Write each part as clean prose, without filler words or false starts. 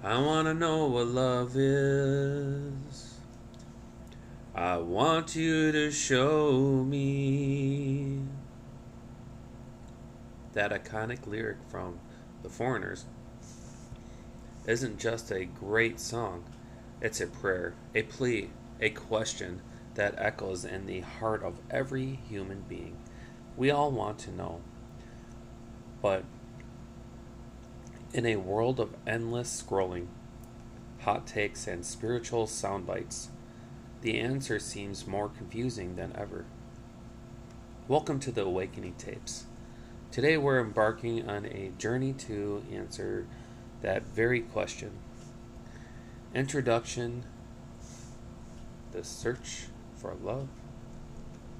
I wanna know what love is. I want you to show me. That iconic lyric from The Foreigners isn't just a great song, it's a prayer, a plea, a question that echoes in the heart of every human being. We all want to know, but in a world of endless scrolling, hot takes, and spiritual sound bites, the answer seems more confusing than ever. Welcome to the Awakening Tapes. Today we're embarking on a journey to answer that very question. Introduction: the search for love,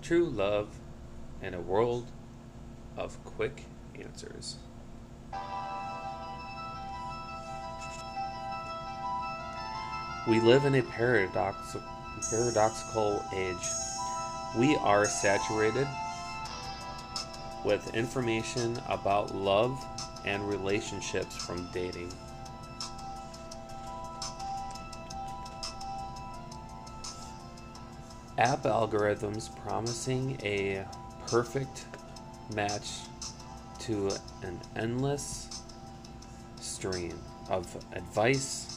true love, in a world of quick answers. We live in a paradoxical age. We are saturated with information about love and relationships from dating. App algorithms promising a perfect match to an endless stream of advice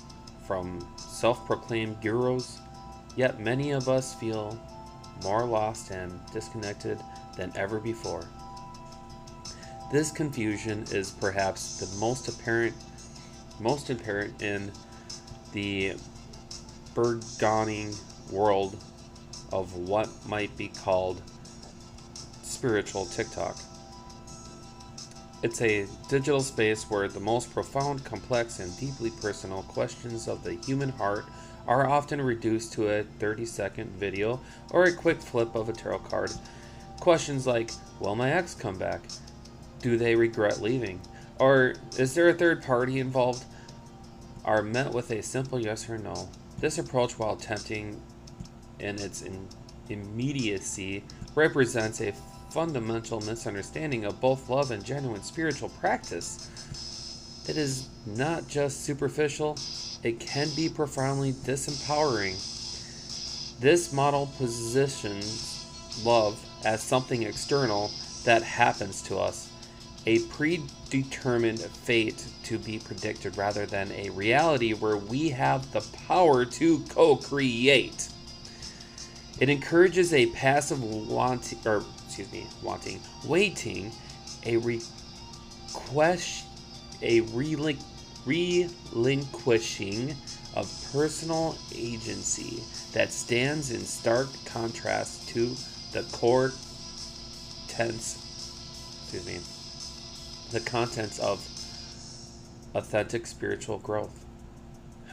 from self-proclaimed gurus, yet many of us feel more lost and disconnected than ever before. This confusion is perhaps the most apparent in the burgeoning world of what might be called spiritual TikTok. It's a digital space where the most profound, complex, and deeply personal questions of the human heart are often reduced to a 30-second video or a quick flip of a tarot card. Questions like, will my ex come back? Do they regret leaving? Or is there a third party involved? Are met with a simple yes or no. This approach, while tempting in its immediacy, represents a fundamental misunderstanding of both love and genuine spiritual practice. It is not just superficial, it can be profoundly disempowering. This model positions love as something external that happens to us, a predetermined fate to be predicted, rather than a reality where we have the power to co-create. It encourages a passive waiting, a relinquishing of personal agency that stands in stark contrast to the contents of authentic spiritual growth.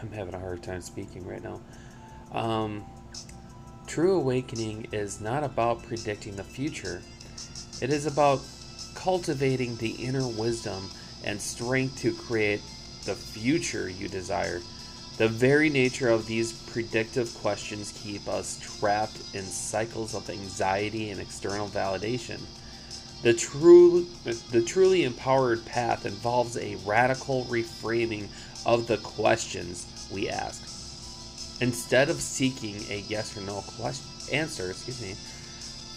I'm having a hard time speaking right now. True awakening is not about predicting the future. It is about cultivating the inner wisdom and strength to create the future you desire. The very nature of these predictive questions keep us trapped in cycles of anxiety and external validation. The truly empowered path involves a radical reframing of the questions we ask. Instead of seeking a yes or no answer,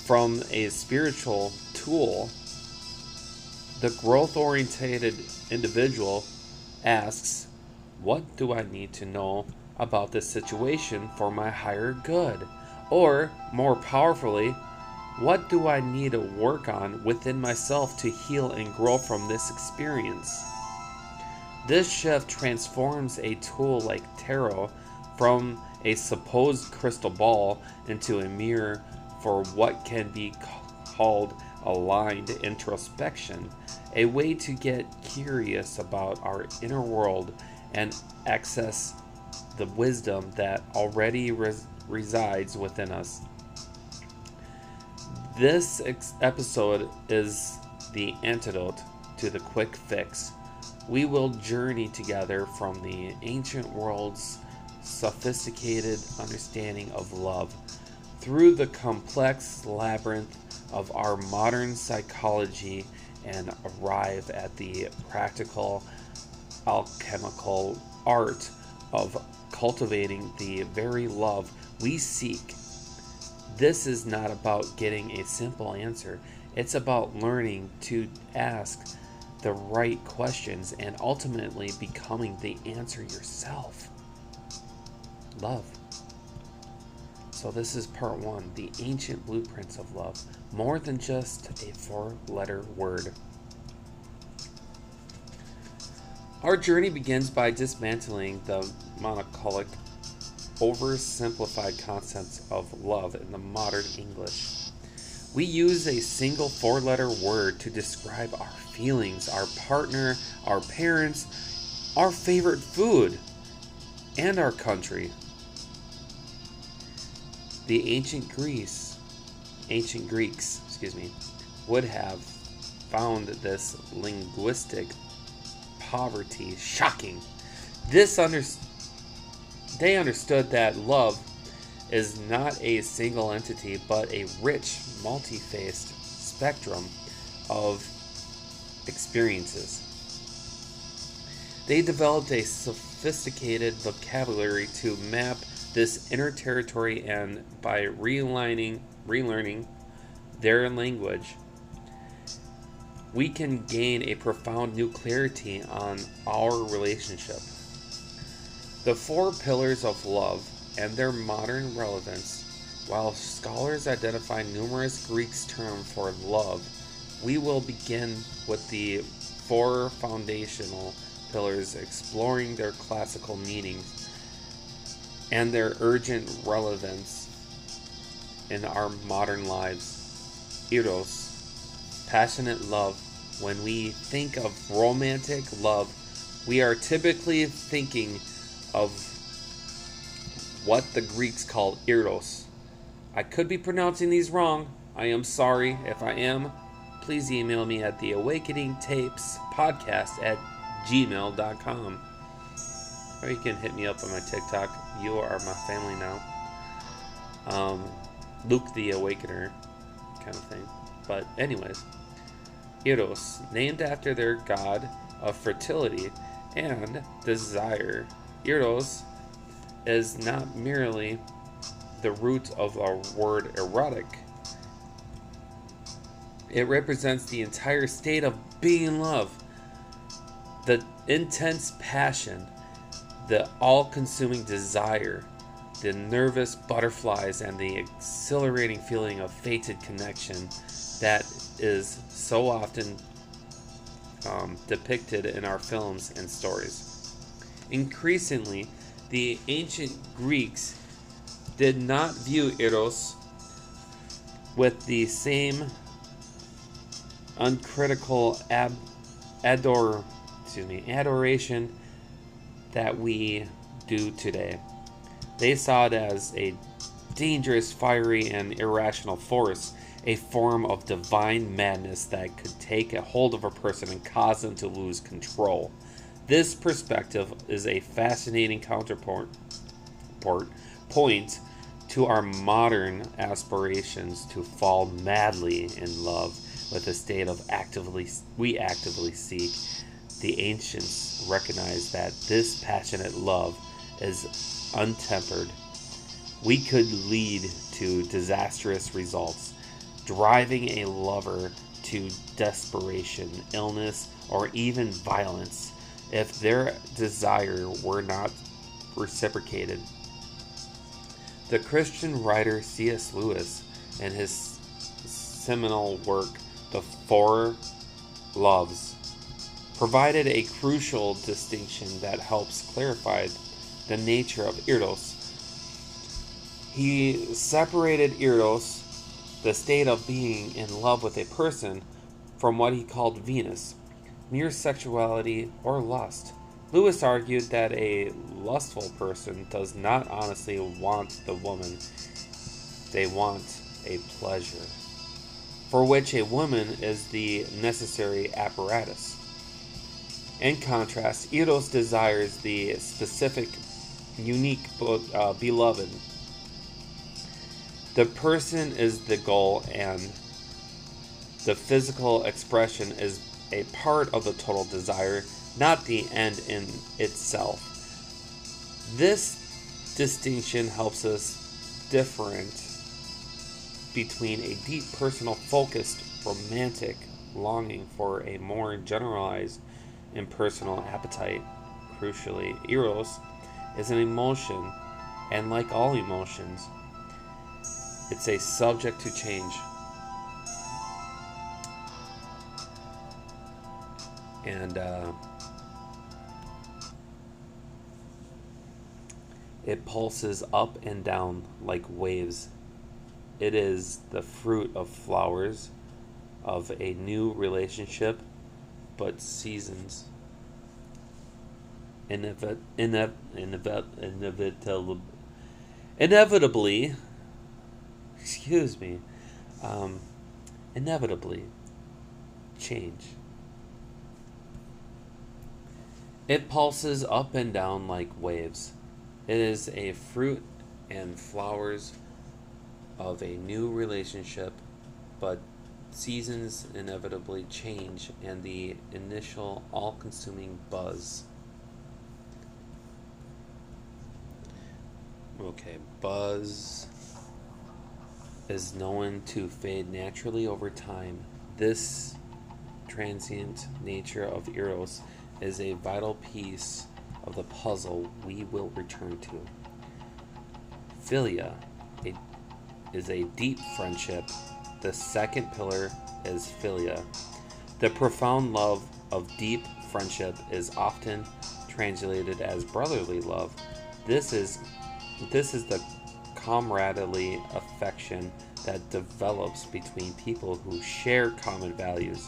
from a spiritual tool, the growth-oriented individual asks, what do I need to know about this situation for my higher good? Or, more powerfully, what do I need to work on within myself to heal and grow from this experience? This shift transforms a tool like tarot from a supposed crystal ball into a mirror for what can be called aligned introspection, a way to get curious about our inner world and access the wisdom that already resides within us. This episode is the antidote to the quick fix. We will journey together from the ancient world's sophisticated understanding of love through the complex labyrinth of our modern psychology and arrive at the practical, alchemical art of cultivating the very love we seek. This is not about getting a simple answer. It's about learning to ask the right questions and ultimately becoming the answer yourself. Love. So this is part 1, the ancient blueprints of love. More than just a 4-letter word. Our journey begins by dismantling the monocholic, oversimplified concepts of love in the modern English. We use a single 4-letter word to describe our feelings, our partner, our parents, our favorite food, and our country. The ancient Greeks, would have found this linguistic poverty shocking. They understood that love is not a single entity, but a rich, multi-faced spectrum of experiences. They developed a sophisticated vocabulary to map this inner territory, and by relearning their language, we can gain a profound new clarity on our relationship. The 4 pillars of love and their modern relevance. While scholars identify numerous Greek terms for love, we will begin with the 4 foundational pillars, exploring their classical meanings and their urgent relevance in our modern lives. Eros, passionate love. When we think of romantic love, we are typically thinking of what the Greeks called eros. I could be pronouncing these wrong. I am sorry. If I am, please email me at theawakeningtapespodcast@gmail.com. Or you can hit me up on my TikTok. You are my family now. Luke the Awakener kind of thing. But anyways, Eros, named after their god of fertility and desire. Eros is not merely the root of our word erotic. It represents the entire state of being in love, the intense passion, the all-consuming desire, the nervous butterflies, and the exhilarating feeling of fated connection that is so often depicted in our films and stories. Increasingly, the ancient Greeks did not view Eros with the same uncritical adoration that we do today. They saw it as a dangerous, fiery, and irrational force, a form of divine madness that could take a hold of a person and cause them to lose control. This perspective is a fascinating counterpoint to our modern aspirations to fall madly in love with a state of we actively seek. The ancients recognized that this passionate love is untempered. We could lead to disastrous results, driving a lover to desperation, illness, or even violence if their desire were not reciprocated. The Christian writer C.S. Lewis, in his seminal work, The Four Loves, provided a crucial distinction that helps clarify the nature of Eros. He separated Eros, the state of being in love with a person, from what he called Venus, mere sexuality or lust. Lewis argued that a lustful person does not honestly want the woman. They want a pleasure, for which a woman is the necessary apparatus. In contrast, Eros desires the specific, unique beloved. The person is the goal, and the physical expression is a part of the total desire, not the end in itself. This distinction helps us different between a deep personal focused romantic longing for a more generalized impersonal appetite. Crucially, eros is an emotion, and like all emotions, it's a subject to change. And it pulses up and down like waves. It is the fruit of flowers of a new relationship, but seasons inevitably, excuse me, inevitably change. It pulses up and down like waves. It is a fruit and flowers of a new relationship, but seasons inevitably change, and the initial all-consuming buzz. Okay, buzz is known to fade naturally over time. This transient nature of eros is a vital piece of the puzzle we will return to. Philia is a deep friendship. The second pillar is philia. The profound love of deep friendship is often translated as brotherly love. This is the comradely affection that develops between people who share common values,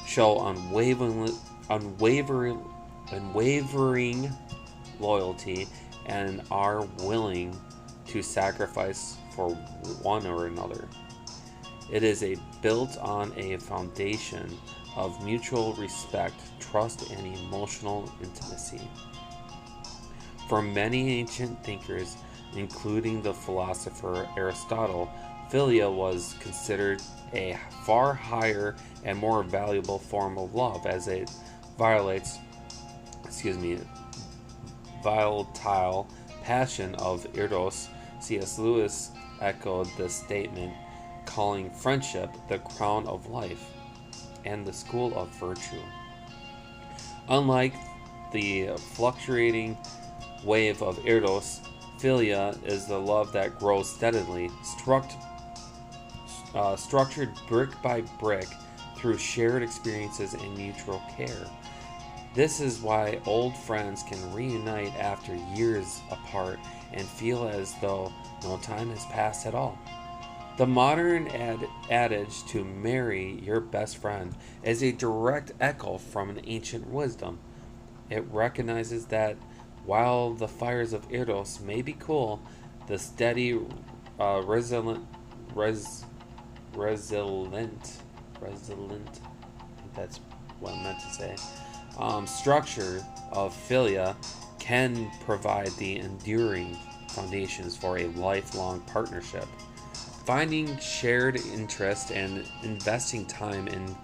show unwavering loyalty, and are willing to sacrifice for one or another. It is built on a foundation of mutual respect, trust, and emotional intimacy. For many ancient thinkers, including the philosopher Aristotle, philia was considered a far higher and more valuable form of love, as it volatile passion of eros. C.S. Lewis echoed this statement, calling friendship the crown of life and the school of virtue. Unlike the fluctuating wave of eros, philia is the love that grows steadily, structured brick by brick through shared experiences and mutual care. This is why old friends can reunite after years apart and feel as though no time has passed at all. The modern adage to marry your best friend is a direct echo from an ancient wisdom. It recognizes that while the fires of eros may be cool, the steady, resilient, I think that's what I meant to say, structure of philia can provide the enduring foundations for a lifelong partnership. Finding shared interest and investing time in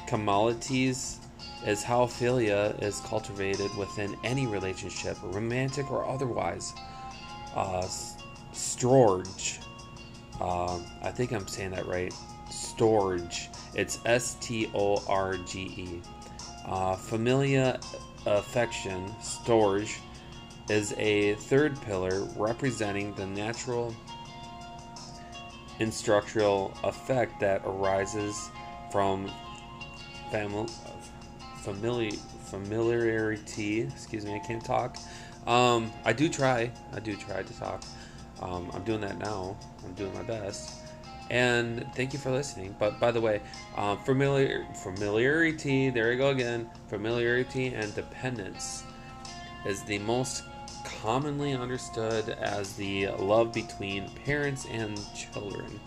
commodities is how philia is cultivated within any relationship, romantic or otherwise. Storge. I think I'm saying that right. Storge. It's Storge. Familia affection, storge, is a third pillar representing the natural instructional effect that arises from familiarity. Excuse me, I can't talk. I do try to talk. I'm doing that now. I'm doing my best. And thank you for listening. But by the way, familiarity, there we go again. Familiarity and dependence is the most commonly understood as the love between parents and children.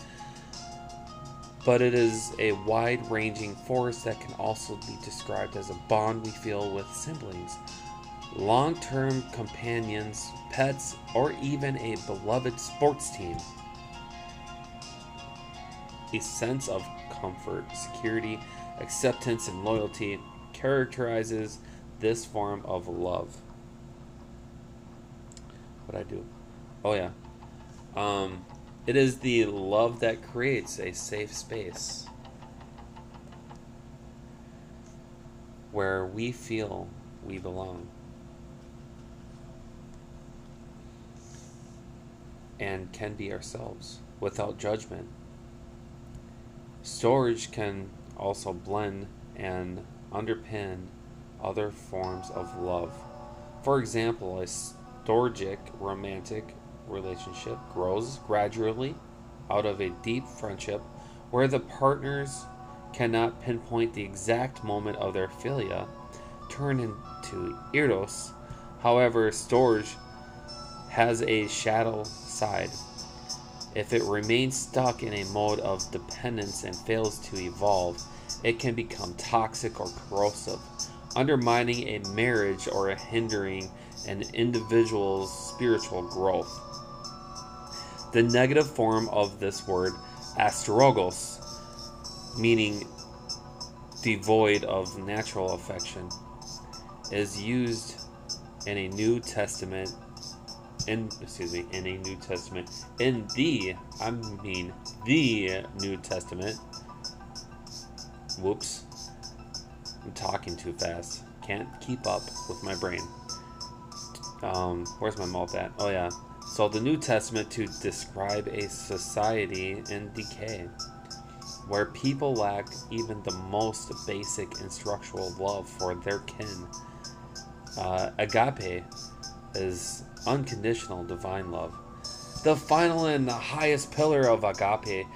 But it is a wide-ranging force that can also be described as a bond we feel with siblings, long-term companions, pets, or even a beloved sports team. A sense of comfort, security, acceptance, and loyalty characterizes this form of love. What I do? Oh yeah. It is the love that creates a safe space where we feel we belong and can be ourselves without judgment. Storge can also blend and underpin other forms of love. For example, a storgic romantic relationship grows gradually out of a deep friendship where the partners cannot pinpoint the exact moment of their philia, turn into eros. However, storge has a shadow side. If it remains stuck in a mode of dependence and fails to evolve, it can become toxic or corrosive, undermining a marriage or hindering an individual's spiritual growth. The negative form of this word, astrologos, meaning devoid of natural affection, is used in a New Testament in the New Testament. Whoops. I'm talking too fast. Can't keep up with my brain. Where's my mouth at? Oh yeah. So the New Testament to describe a society in decay, where people lack even the most basic instructional love for their kin. Agape is unconditional divine love. The final and the highest pillar of agape,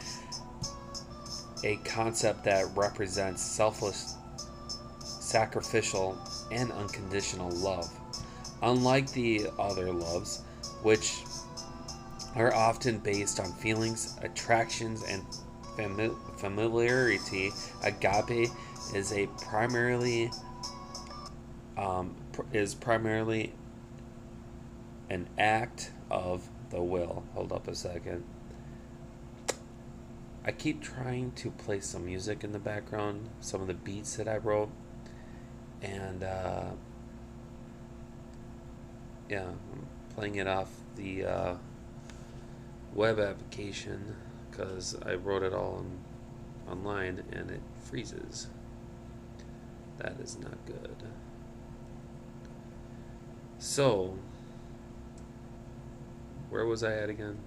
a concept that represents selfless, sacrificial, and unconditional love. Unlike the other loves, which are often based on feelings, attractions, and familiarity, agape is primarily an act of the will. Hold up a second. I keep trying to play some music in the background, some of the beats that I wrote, and yeah, I'm playing it off the web application because I wrote it all online and it freezes. That is not good. So, where was I at again?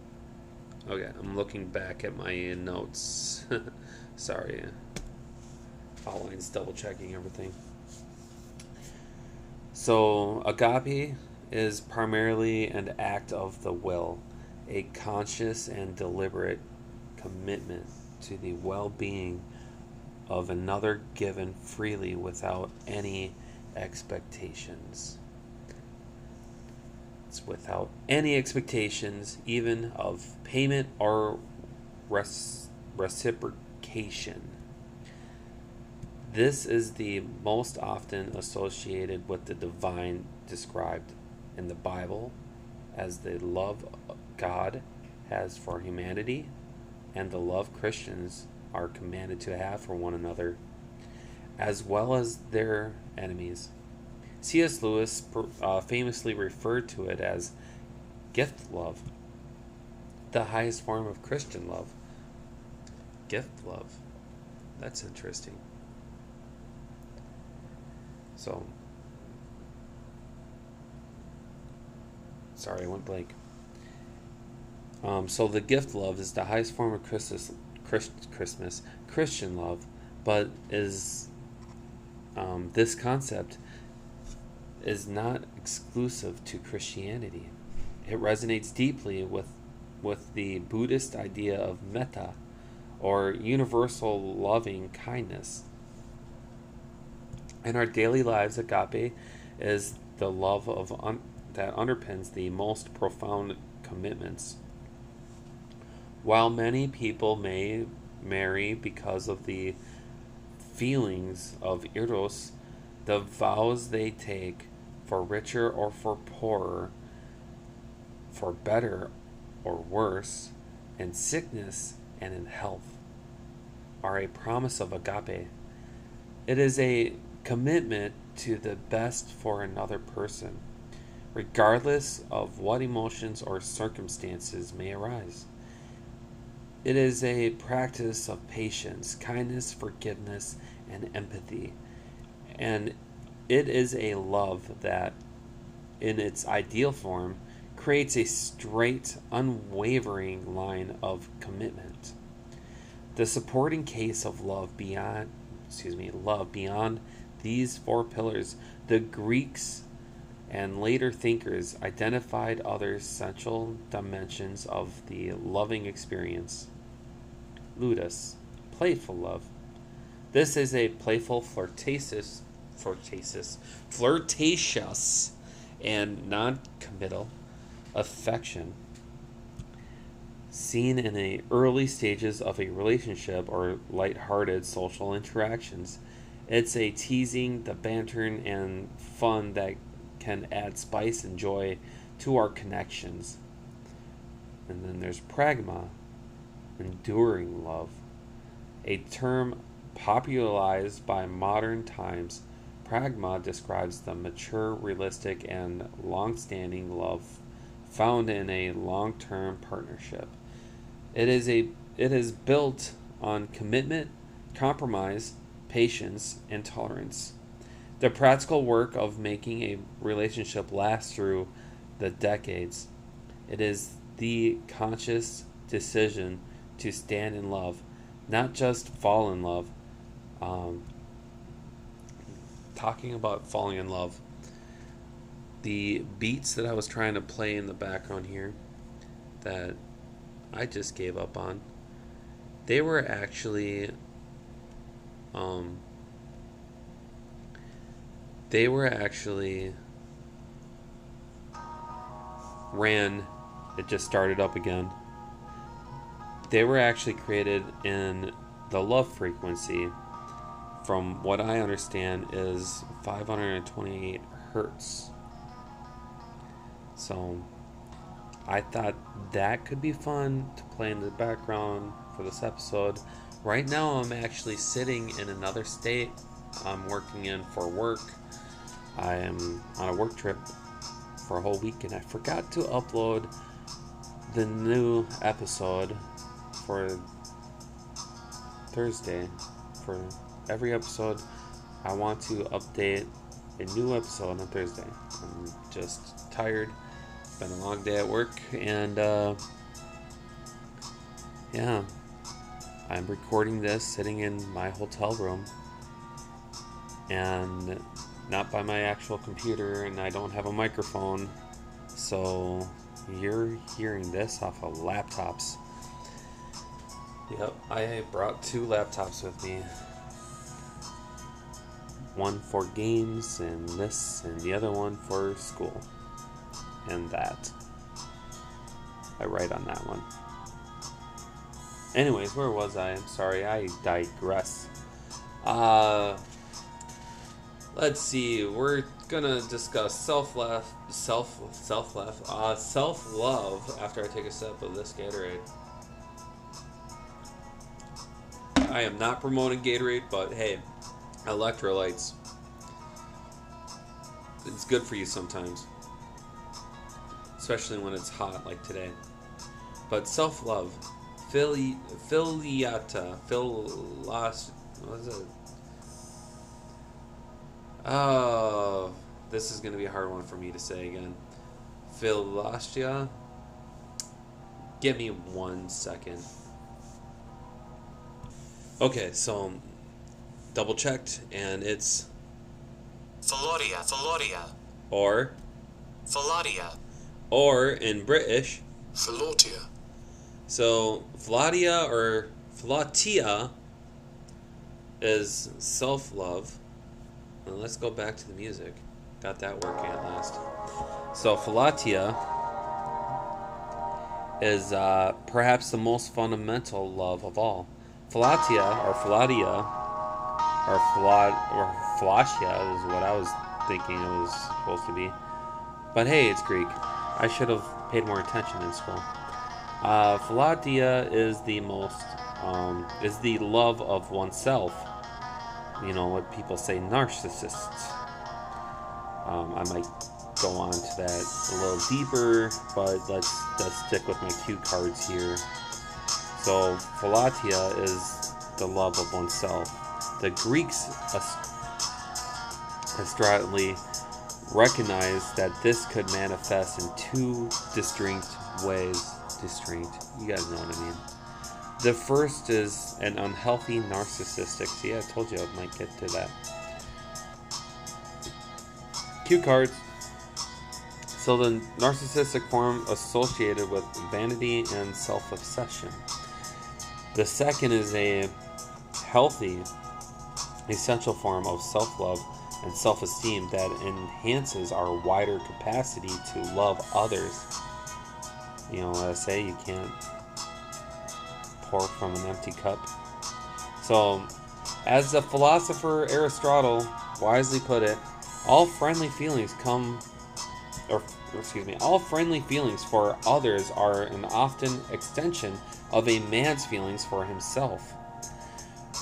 Okay, I'm looking back at my notes. Sorry. Pauline's double checking everything. So, agape is primarily an act of the will, a conscious and deliberate commitment to the well being of another given freely without any expectations. Without any expectations, even of payment or reciprocation. This is the most often associated with the divine described in the Bible as the love God has for humanity and the love Christians are commanded to have for one another, as well as their enemies. C.S. Lewis famously referred to it as gift love, the highest form of Christian love. Gift love. That's interesting. So, sorry, I went blank. So the gift love is the highest form of Christian love, but is this concept is not exclusive to Christianity. It resonates deeply with the Buddhist idea of metta, or universal loving kindness. In our daily lives, agape is the love that underpins the most profound commitments. While many people may marry because of the feelings of eros, the vows they take, for richer or for poorer, for better or worse, in sickness and in health, are a promise of agape. It is a commitment to the best for another person, regardless of what emotions or circumstances may arise. It is a practice of patience, kindness, forgiveness, and empathy. And it is a love that, in its ideal form, creates a straight, unwavering line of commitment. The supporting case of love beyond these four pillars, the Greeks and later thinkers identified other essential dimensions of the loving experience. Ludus, playful love. This is a playful, flirtatious, and non-committal affection seen in the early stages of a relationship or light-hearted social interactions. It's a teasing, the banter, and fun that can add spice and joy to our connections. And then there's pragma, enduring love, a term popularized by modern times. Pragma describes the mature, realistic, and long-standing love found in a long-term partnership. It is built on commitment, compromise, patience, and tolerance. The practical work of making a relationship last through the decades. It is the conscious decision to stand in love, not just fall in love. Talking about falling in love, the beats that I was trying to play in the background here that I just gave up on, they were actually it just started up again. They were actually created in the love frequency, from what I understand, is 528 hertz. So I thought that could be fun to play in the background for this episode. Right now I'm actually sitting in another state. I'm working in for work. I am on a work trip for a whole week, and I forgot to upload the new episode for Thursday. For every episode, I want to update a new episode on Thursday. I'm just tired. It's been a long day at work, and yeah, I'm recording this sitting in my hotel room and not by my actual computer, and I don't have a microphone, so you're hearing this off of laptops. Yep, I brought 2 laptops with me. One for games and this, and the other one for school. And that. I write on that one. Anyways, where was I? I'm sorry, I digress. Let's see, we're gonna discuss self-love after I take a sip of this Gatorade. I am not promoting Gatorade, but hey, electrolytes. It's good for you sometimes. Especially when it's hot like today. But self-love. What is it? Oh, this is going to be a hard one for me to say again. Philastia. Give me 1 second. Okay, so double checked, and it's Philotia. Or Philotia. Or in British, Philotia. So Philatia or Philatia is self-love. Now let's go back to the music. Got that working at last. So Philatia is perhaps the most fundamental love of all. Philatia or Philatia or Philatia is what I was thinking it was supposed to be. But hey, it's Greek. I should have paid more attention in school. Philatia is the love of oneself. You know what people say, narcissists. I might go on to that a little deeper, but let's stick with my cue cards here. So philatia is the love of oneself. The Greeks astutely recognized that this could manifest in two distinct ways. You guys know what I mean. The first is an unhealthy narcissistic. See, I told you I might get to that. Cue cards. So the narcissistic form associated with vanity and self-obsession. The second is a healthy, essential form of self-love and self-esteem that enhances our wider capacity to love others. You know what I say, you can't pour from an empty cup. So, as the philosopher Aristotle wisely put it, all friendly feelings for others are an often extension of a man's feelings for himself.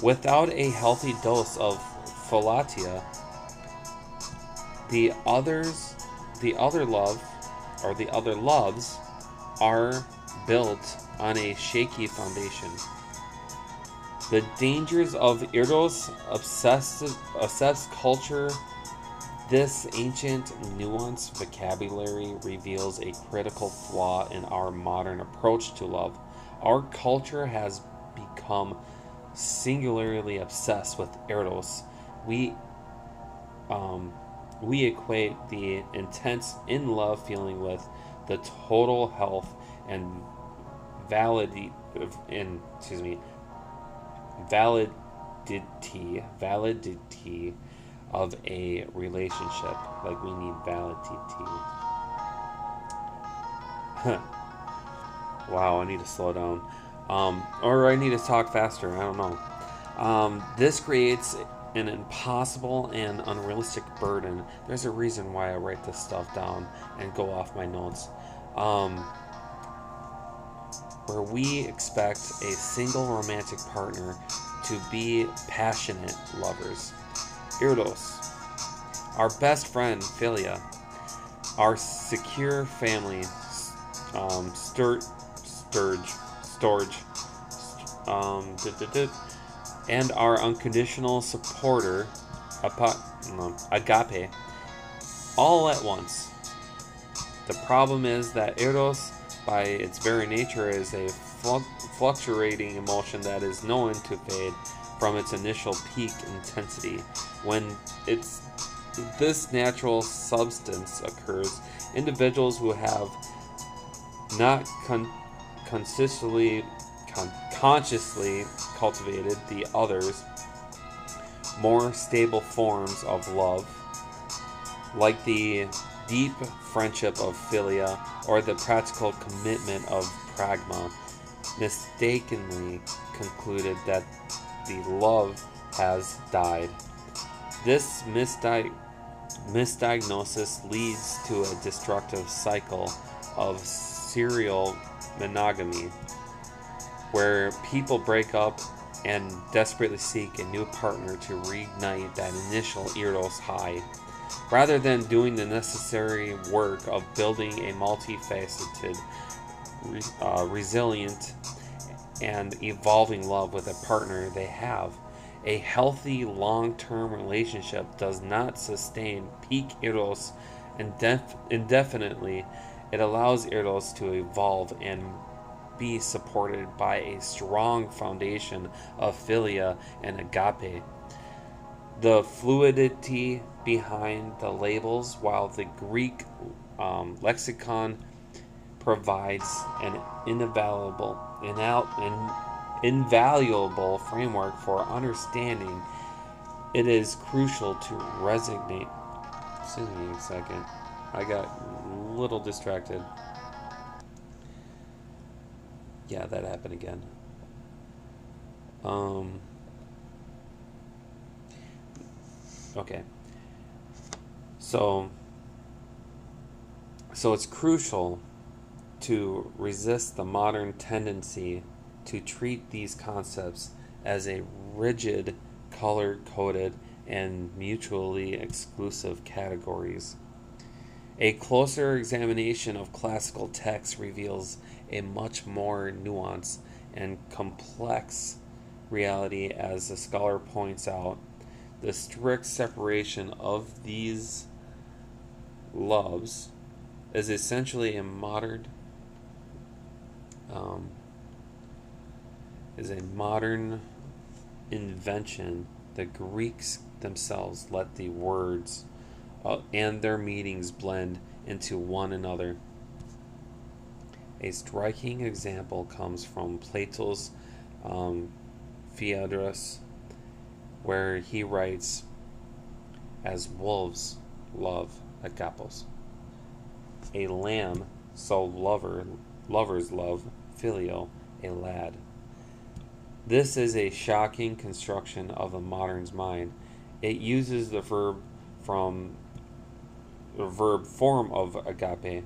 Without a healthy dose of philatia, the other loves are built on a shaky foundation. The dangers of Eros obsessed culture. This ancient, nuanced vocabulary reveals a critical flaw in our modern approach to love. Our culture has become singularly obsessed with Eros. We equate the intense in-love feeling with the total health and validity of a relationship. Like, we need validity. Wow, I need to slow down. Or I need to talk faster, I don't know. This creates an impossible and unrealistic burden. There's a reason why I write this stuff down and go off my notes. Where we expect a single romantic partner to be passionate lovers. Eros, our best friend Philia, our secure family, and our unconditional supporter, agape, all at once. The problem is that Eros, by its very nature, is a fluctuating emotion that is known to fade from its initial peak intensity. When this natural substance occurs, individuals who have not consciously cultivated the others more stable forms of love, like the deep friendship of philia or the practical commitment of pragma, mistakenly concluded that the love has died. This misdiagnosis leads to a destructive cycle of serial monogamy, where people break up and desperately seek a new partner to reignite that initial Eros high, rather than doing the necessary work of building a multifaceted, resilient, and evolving love with a partner they have. A healthy long-term relationship does not sustain peak Eros indefinitely. It allows Eros to evolve and be supported by a strong foundation of philia and agape. The fluidity behind the labels, while the Greek lexicon provides an invaluable framework for understanding, it is crucial to resonate. Excuse me a second. I got a little distracted. Yeah, that happened again. Okay. So it's crucial to resist the modern tendency to treat these concepts as a rigid, color-coded, and mutually exclusive categories. A closer examination of classical texts reveals a much more nuanced and complex reality, as the scholar points out. The strict separation of these loves is essentially a um, modern invention. The Greeks themselves let the words and their meanings blend into one another. A striking example comes from Plato's Phaedrus, where he writes, "As wolves love agapos, a lamb, so lovers love filial, a lad." This is a shocking construction of the modern's mind. It uses the verb form of agape,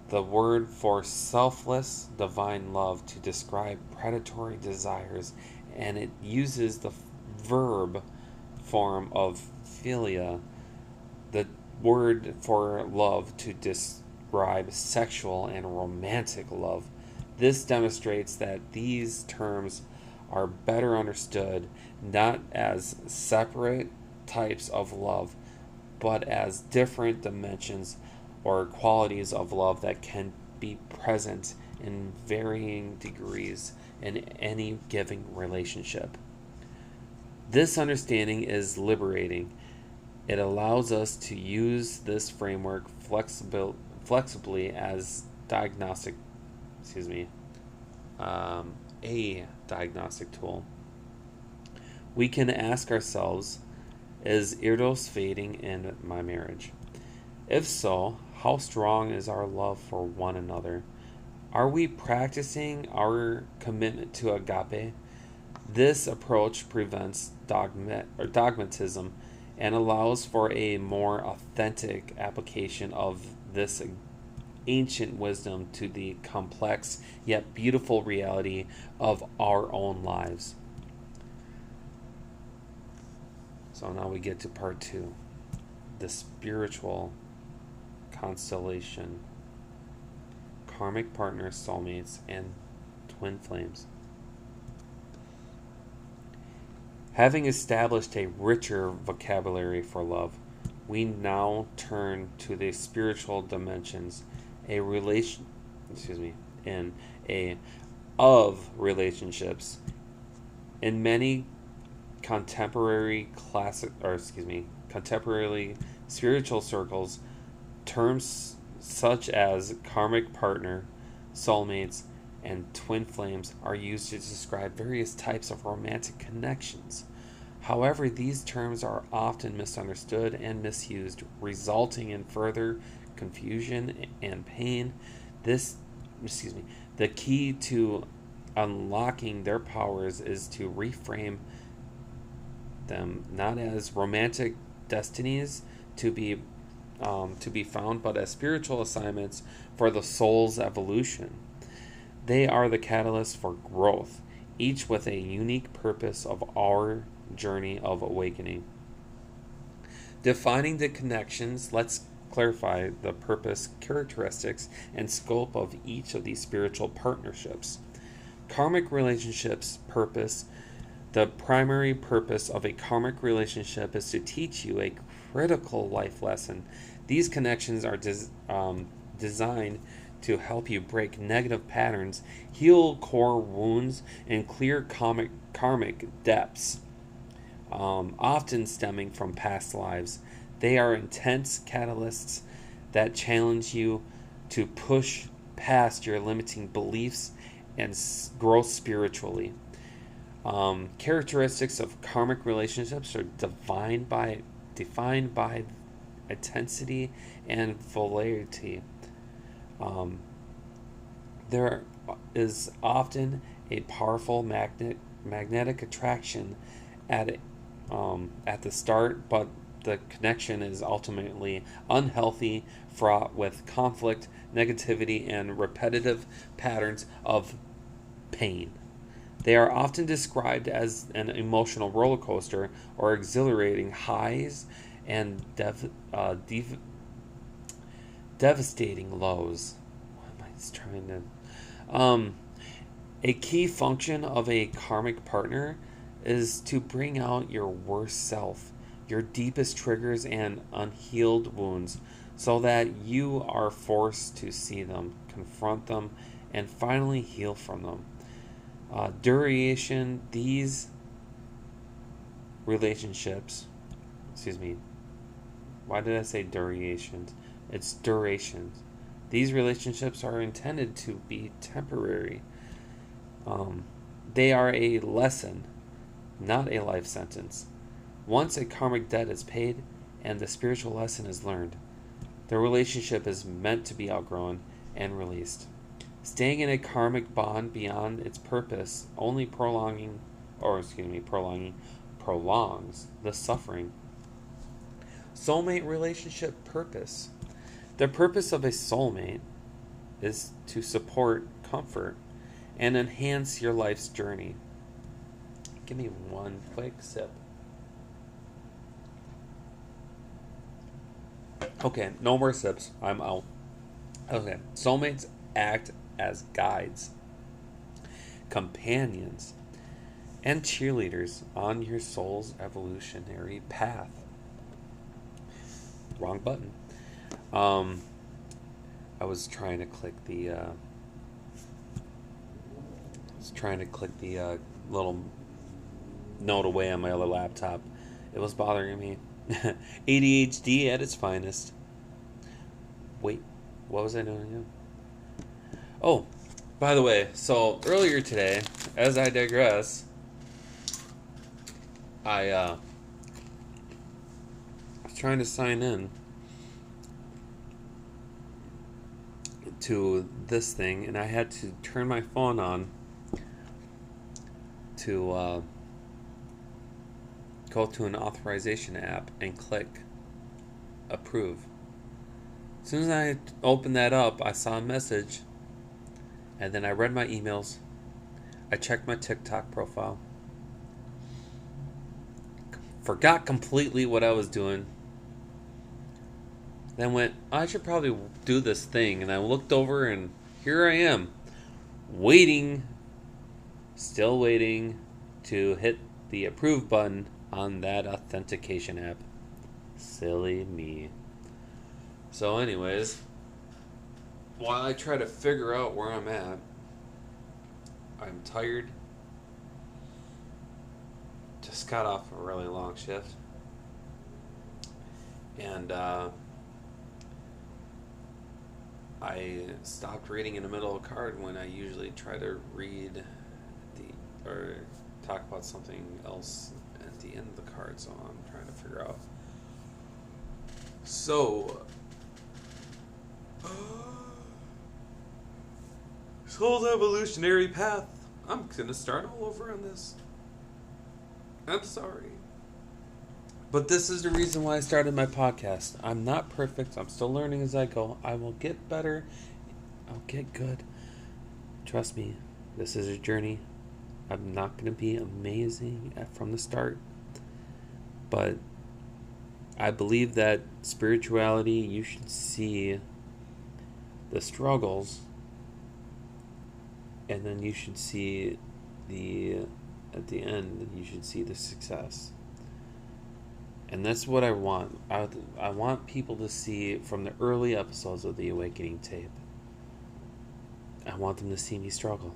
the word for selfless divine love, to describe predatory desires, and it uses the verb form of philia, the word for love, to describe sexual and romantic love. This demonstrates that these terms are better understood not as separate types of love, but as different dimensions or qualities of love that can be present in varying degrees in any given relationship. This understanding is liberating. It allows us to use this framework flexibly as a diagnostic tool. We can ask ourselves, is Eros fading in my marriage? If so, how strong is our love for one another? Are we practicing our commitment to agape? This approach prevents dogmatism and allows for a more authentic application of this ancient wisdom to the complex yet beautiful reality of our own lives. So now we get to part 2, the spiritual constellation, karmic partners, soulmates, and twin flames. Having established a richer vocabulary for love, we now turn to the spiritual dimensions, of relationships. In many contemporary spiritual circles, terms such as karmic partner, soulmates, and twin flames are used to describe various types of romantic connections. However, these terms are often misunderstood and misused, resulting in further confusion and pain. The key to unlocking their powers is to reframe them not as romantic destinies to be found, but as spiritual assignments for the soul's evolution. They are the catalyst for growth, each with a unique purpose of our journey of awakening. Defining the connections, let's clarify the purpose, characteristics, and scope of each of these spiritual partnerships. Karmic relationships purpose. The primary purpose of a karmic relationship is to teach you a critical life lesson. These connections are designed to help you break negative patterns, heal core wounds, and clear karmic depths, often stemming from past lives. They are intense catalysts that challenge you to push past your limiting beliefs and grow spiritually. Characteristics of karmic relationships are defined by intensity and validity. There is often a powerful magnetic attraction at the start, but the connection is ultimately unhealthy, fraught with conflict, negativity, and repetitive patterns of pain. They are often described as an emotional roller coaster or exhilarating highs and devastating lows. What am I trying to... A key function of a karmic partner is to bring out your worst self, your deepest triggers and unhealed wounds, so that you are forced to see them, confront them, and finally heal from them. Duration, these relationships, excuse me, why did I say durations? It's durations. These relationships are intended to be temporary. They are a lesson, not a life sentence. Once a karmic debt is paid and the spiritual lesson is learned, the relationship is meant to be outgrown and released. Staying in a karmic bond beyond its purpose only prolongs the suffering. Soulmate relationship purpose. The purpose of a soulmate is to support, comfort, and enhance your life's journey. Give me one quick sip. Okay, no more sips. I'm out. Okay, soulmates act as guides, companions, and cheerleaders on your soul's evolutionary path. Wrong button. I was trying to click the little note away on my other laptop. It was bothering me. ADHD at its finest. Wait, what was I doing again? Oh, by the way, so earlier today, as I digress, I was trying to sign in to this thing, and I had to turn my phone on to go to an authorization app and click approve. As soon as I opened that up, I saw a message, and then I read my emails. I checked my TikTok profile. Forgot completely what I was doing. Then went, I should probably do this thing. And I looked over, and here I am, still waiting to hit the approve button on that authentication app. Silly me. So anyways, while I try to figure out where I'm at, I'm tired. Just got off a really long shift. And I stopped reading in the middle of a card when I usually try to read or talk about something else at the end of the card, so I'm trying to figure out. So, soul's evolutionary path. I'm gonna start all over on this. I'm sorry. But this is the reason why I started my podcast. I'm not perfect. I'm still learning as I go. I will get better. I'll get good. Trust me, this is a journey. I'm not going to be amazing from the start. But I believe that spirituality, you should see the struggles, and then you should see at the end, you should see the success. And that's what I want. I want people to see from the early episodes of the Awakening tape. I want them to see me struggle.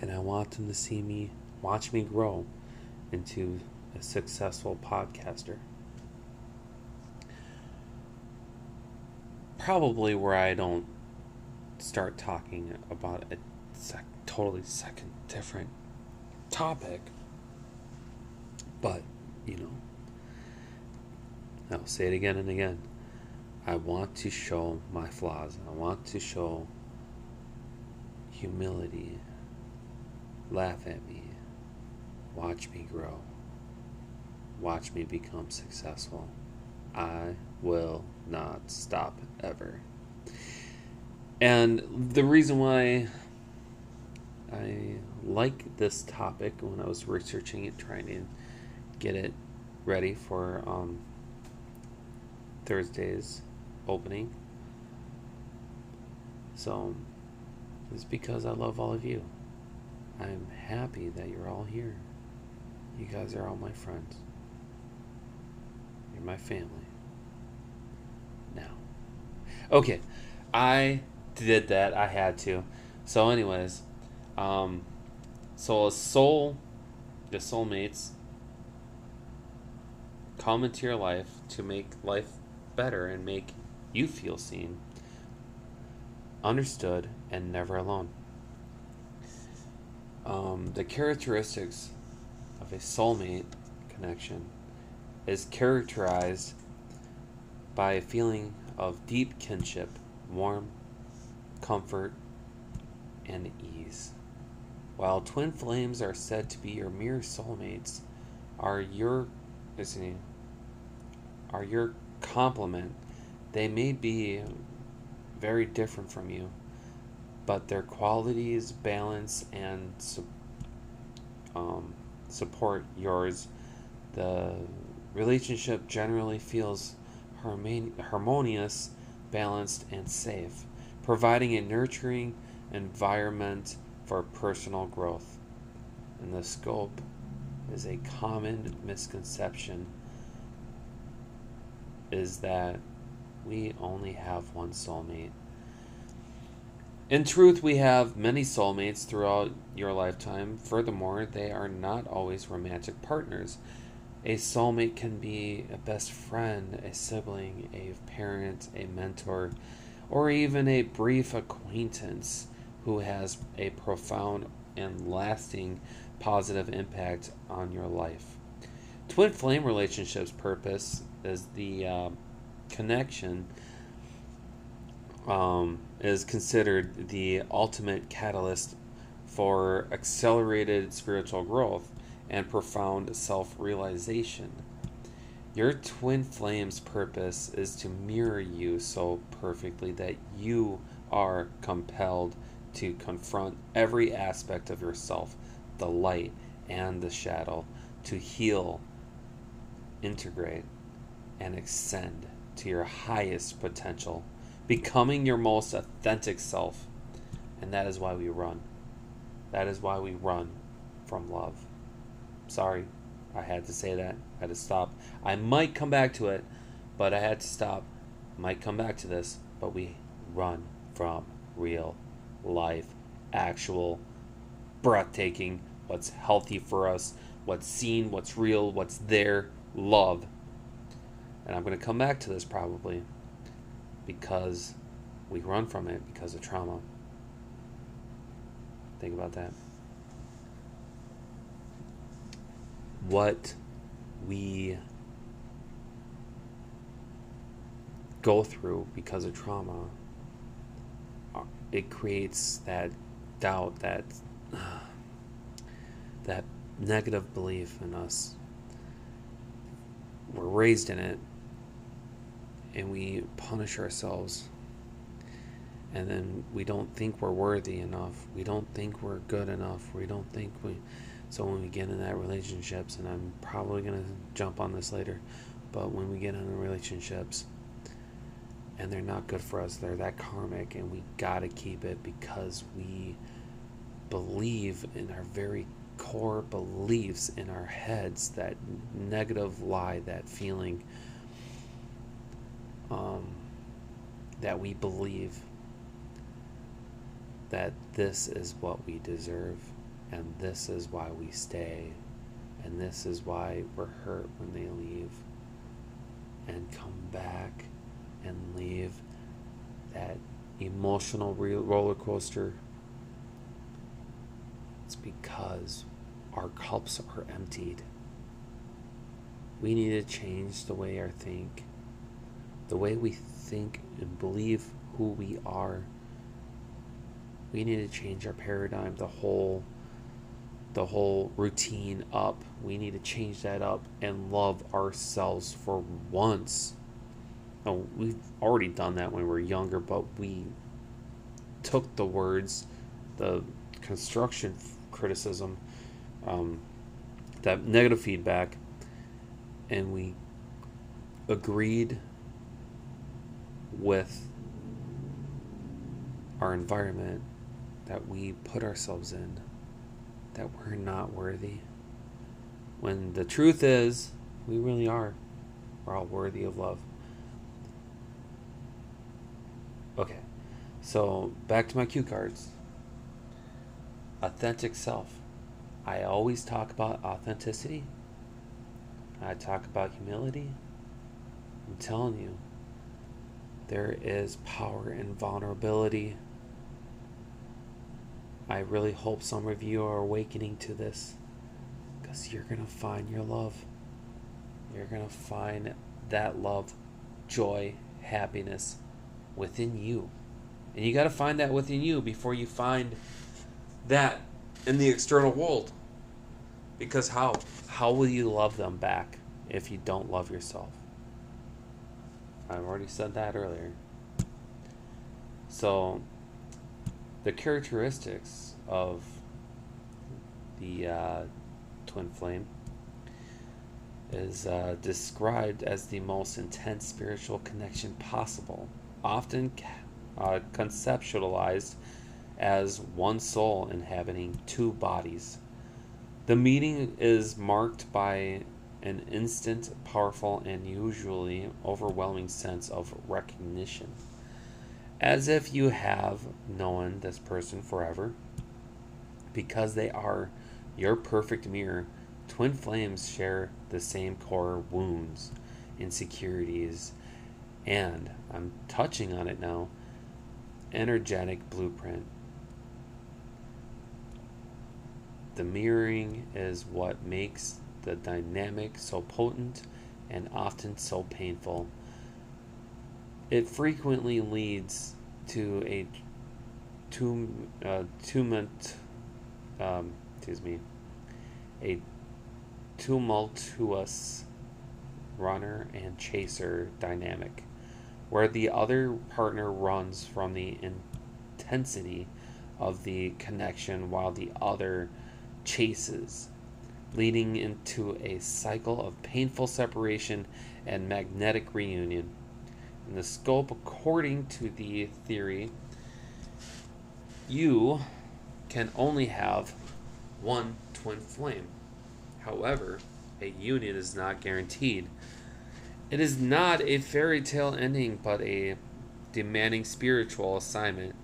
And I want them to watch me grow into a successful podcaster. Probably where I don't start talking about a totally different topic. But, I'll say it again and again. I want to show my flaws. I want to show humility. Laugh at me. Watch me grow. Watch me become successful. I will not stop ever. And the reason why I like this topic, when I was researching it, trying to get it ready for Thursday's opening. So it's because I love all of you. I'm happy that you're all here. You guys are all my friends. You're my family. Now. Okay. I did that. I had to. So anyways, so the soulmates come into your life to make life better and make you feel seen, understood, and never alone. The characteristics of a soulmate connection is characterized by a feeling of deep kinship, warmth, comfort, and ease. While twin flames are said to be your mirror soulmates, are your complement. They may be very different from you, but their qualities balance and support yours. The relationship generally feels harmonious, balanced, and safe, providing a nurturing environment for personal growth. And the scope is a common misconception is that we only have one soulmate. In truth, we have many soulmates throughout your lifetime. Furthermore, they are not always romantic partners. A soulmate can be a best friend, a sibling, a parent, a mentor, or even a brief acquaintance who has a profound and lasting positive impact on your life. Twin flame relationships' purpose is the connection is considered the ultimate catalyst for accelerated spiritual growth and profound self-realization. Your twin flame's purpose is to mirror you so perfectly that you are compelled to confront every aspect of yourself, the light and the shadow, to heal, integrate, and ascend to your highest potential, becoming your most authentic self. And that is why we run. That is why we run from love. Sorry, I had to say that. I had to stop. I might come back to it, but I had to stop. Might come back to this, but we run from real life, actual, breathtaking, what's healthy for us, what's seen, what's real, what's there, love. And I'm going to come back to this probably because we run from it because of trauma. Think about that. What we go through because of trauma, it creates that doubt, that negative belief in us. We're raised in it, and we punish ourselves, and then we don't think we're worthy enough. We don't think we're good enough. We don't think we... So when we get in that relationships, and I'm probably going to jump on this later, but when we get into relationships and they're not good for us, they're that karmic, and we got to keep it because we believe in our very core beliefs in our heads, that negative lie, that feeling that we believe that this is what we deserve, and this is why we stay, and this is why we're hurt when they leave and come back and leave. That emotional roller coaster. It's because our cups are emptied. We need to change the way we think, the way we think and believe who we are. We need to change our paradigm, the whole routine up. We need to change that up and love ourselves for once. Now, we've already done that when we were younger, but we took the words, the construction criticism, that negative feedback, and we agreed with our environment that we put ourselves in, that we're not worthy. When the truth is, we really are. We're all worthy of love. Okay, so back to my cue cards. Authentic self. I always talk about authenticity. I talk about humility. I'm telling you, there is power in vulnerability. I really hope some of you are awakening to this, because you're going to find your love. You're going to find that love, joy, happiness within you. And you got to find that within you before you find that in the external world. Because how will you love them back if you don't love yourself? I've already said that earlier. So the characteristics of the twin flame is described as the most intense spiritual connection possible, often conceptualized as one soul inhabiting two bodies. The meeting is marked by an instant, powerful, and usually overwhelming sense of recognition, as if you have known this person forever. Because they are your perfect mirror, twin flames share the same core wounds, insecurities, and, I'm touching on it now, energetic blueprint. The mirroring is what makes the dynamic so potent and often so painful. It frequently leads to a tumultuous runner and chaser dynamic, where the other partner runs from the intensity of the connection while the other chases, leading into a cycle of painful separation and magnetic reunion. In the scope, according to the theory, you can only have one twin flame. However, a union is not guaranteed. It is not a fairy tale ending, but a demanding spiritual assignment.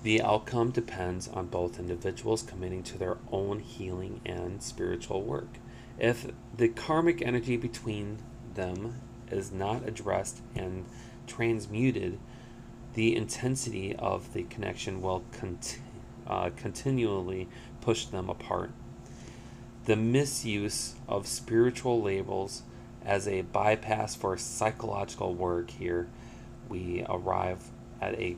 The outcome depends on both individuals committing to their own healing and spiritual work. If the karmic energy between them is not addressed and transmuted, the intensity of the connection will continually push them apart. The misuse of spiritual labels as a bypass for psychological work. Here we arrive at a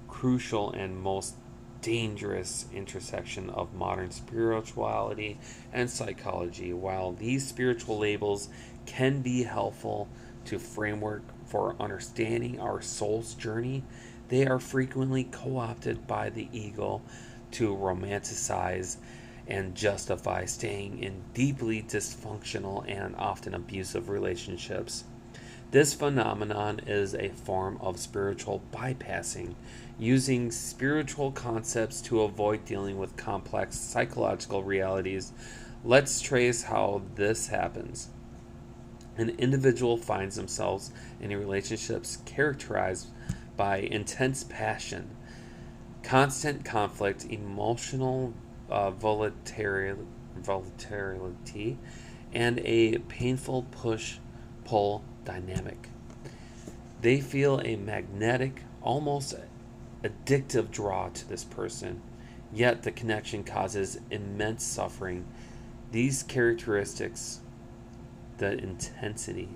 crucial and most dangerous intersection of modern spirituality and psychology. While these spiritual labels can be helpful to framework for understanding our soul's journey, they are frequently co-opted by the ego to romanticize and justify staying in deeply dysfunctional and often abusive relationships. This phenomenon is a form of spiritual bypassing, using spiritual concepts to avoid dealing with complex psychological realities. Let's trace how this happens. An individual finds themselves in relationships characterized by intense passion, constant conflict, emotional volatility, and a painful push-pull dynamic. They feel a magnetic, almost addictive draw to this person, yet the connection causes immense suffering. These characteristics, the intensity,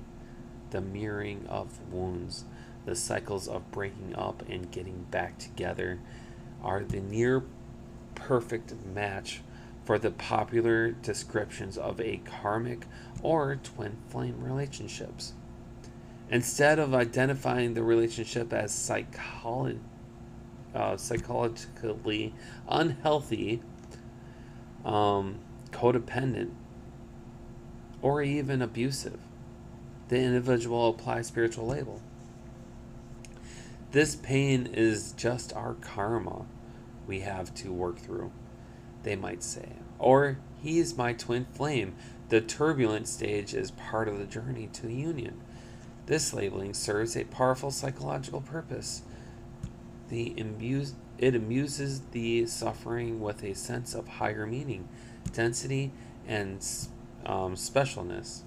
the mirroring of wounds, the cycles of breaking up and getting back together, are the near perfect match for the popular descriptions of a karmic or twin flame relationships. Instead of identifying the relationship as psychologically unhealthy, codependent, or even abusive, the individual applies spiritual label. This pain is just our karma we have to work through, they might say. Or, he is my twin flame. The turbulent stage is part of the journey to union. This labeling serves a powerful psychological purpose. It imbues the suffering with a sense of higher meaning, density, and specialness,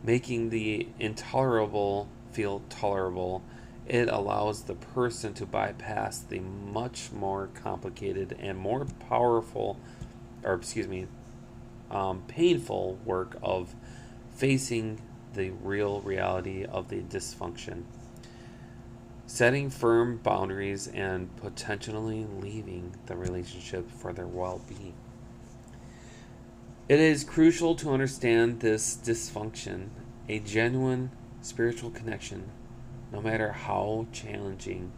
making the intolerable feel tolerable. It allows the person to bypass the much more complicated and more powerful, painful work of facing the real reality of the dysfunction, setting firm boundaries, and potentially leaving the relationship for their well-being. It is crucial to understand this dysfunction. A genuine spiritual connection, no matter how challenging,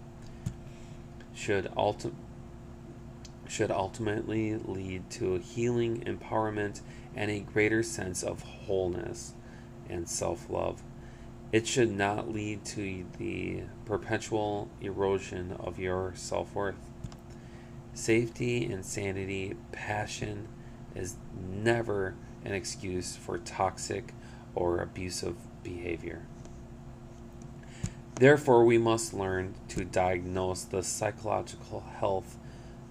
should ultimately lead to healing, empowerment, and a greater sense of wholeness and self-love. It should not lead to the perpetual erosion of your self-worth. Safety and sanity, passion is never an excuse for toxic or abusive behavior. Therefore, we must learn to diagnose the psychological health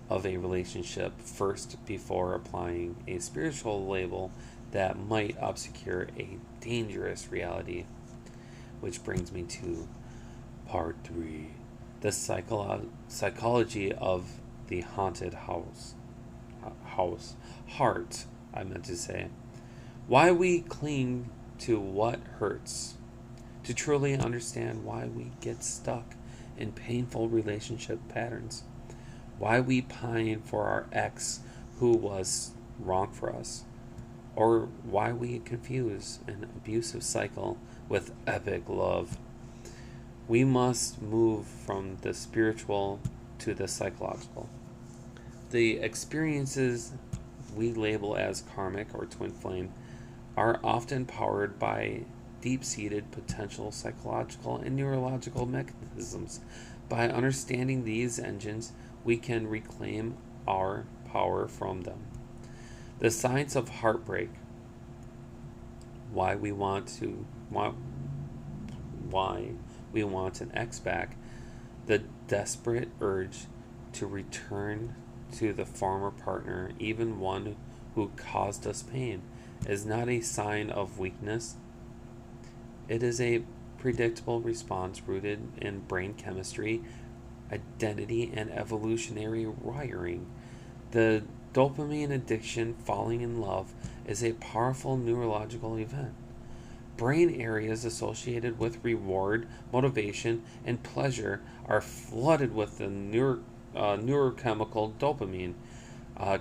of a relationship first before applying a spiritual label that might obscure a dangerous reality. Which brings me to part 3, the psychology of the haunted heart, I meant to say. Why we cling to what hurts. To truly understand why we get stuck in painful relationship patterns. Why we pine for our ex who was wrong for us. Or why we confuse an abusive cycle with epic love. We must move from the spiritual to the psychological. The experiences we label as karmic or twin flame are often powered by deep-seated potential psychological and neurological mechanisms. By understanding these engines, we can reclaim our power from them. The science of heartbreak. Why we want an ex back. The desperate urge to return to the former partner, even one who caused us pain, is not a sign of weakness. It is a predictable response rooted in brain chemistry, identity, and evolutionary wiring. The dopamine addiction, falling in love, is a powerful neurological event. Brain areas associated with reward, motivation, and pleasure are flooded with the neurochemical dopamine,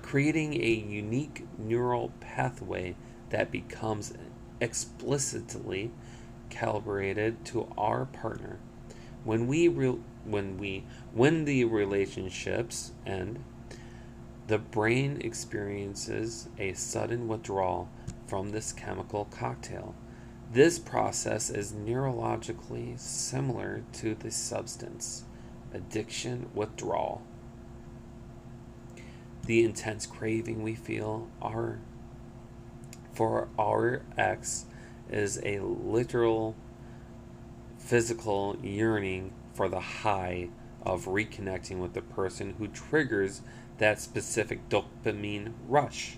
creating a unique neural pathway that becomes explicitly calibrated to our partner. When the relationships end, the brain experiences a sudden withdrawal from this chemical cocktail. This process is neurologically similar to the substance addiction withdrawal. The intense craving we feel for our ex is a literal physical yearning for the high of reconnecting with the person who triggers that specific dopamine rush.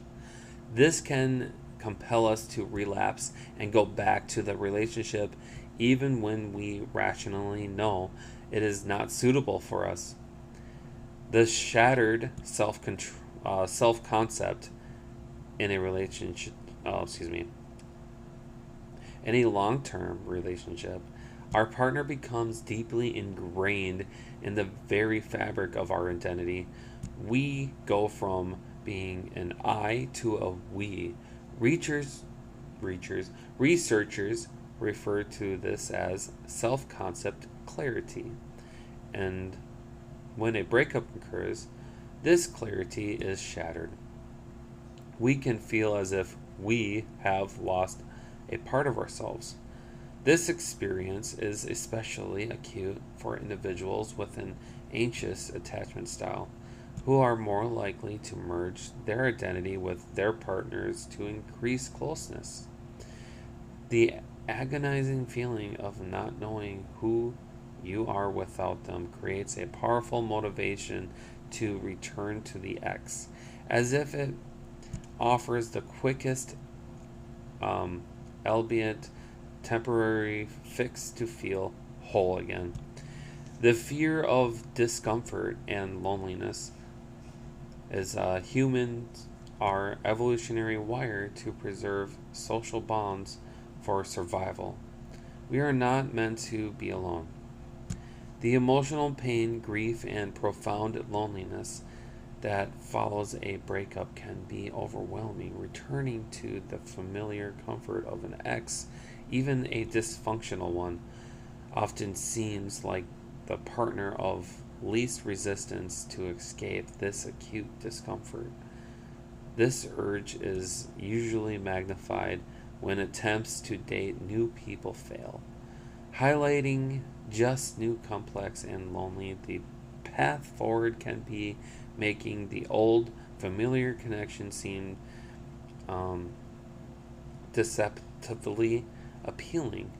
This can compel us to relapse and go back to the relationship even when we rationally know it is not suitable for us. The shattered self-concept in a relationship, in a long-term relationship, our partner becomes deeply ingrained in the very fabric of our identity. We go from being an I to a we. Researchers refer to this as self-concept clarity. And when a breakup occurs, this clarity is shattered. We can feel as if we have lost a part of ourselves. This experience is especially acute for individuals with an anxious attachment style, who are more likely to merge their identity with their partners to increase closeness. The agonizing feeling of not knowing who you are without them creates a powerful motivation to return to the ex, as if it offers the quickest, albeit temporary, fix to feel whole again. The fear of discomfort and loneliness is humans are evolutionary wired to preserve social bonds for survival. We are not meant to be alone. The emotional pain, grief, and profound loneliness that follows a breakup can be overwhelming. Returning to the familiar comfort of an ex, even a dysfunctional one, often seems like the partner of least resistance to escape this acute discomfort. This urge is usually magnified when attempts to date new people fail, highlighting just new, complex, and lonely. The path forward can be making the old, familiar connection seem deceptively appealing.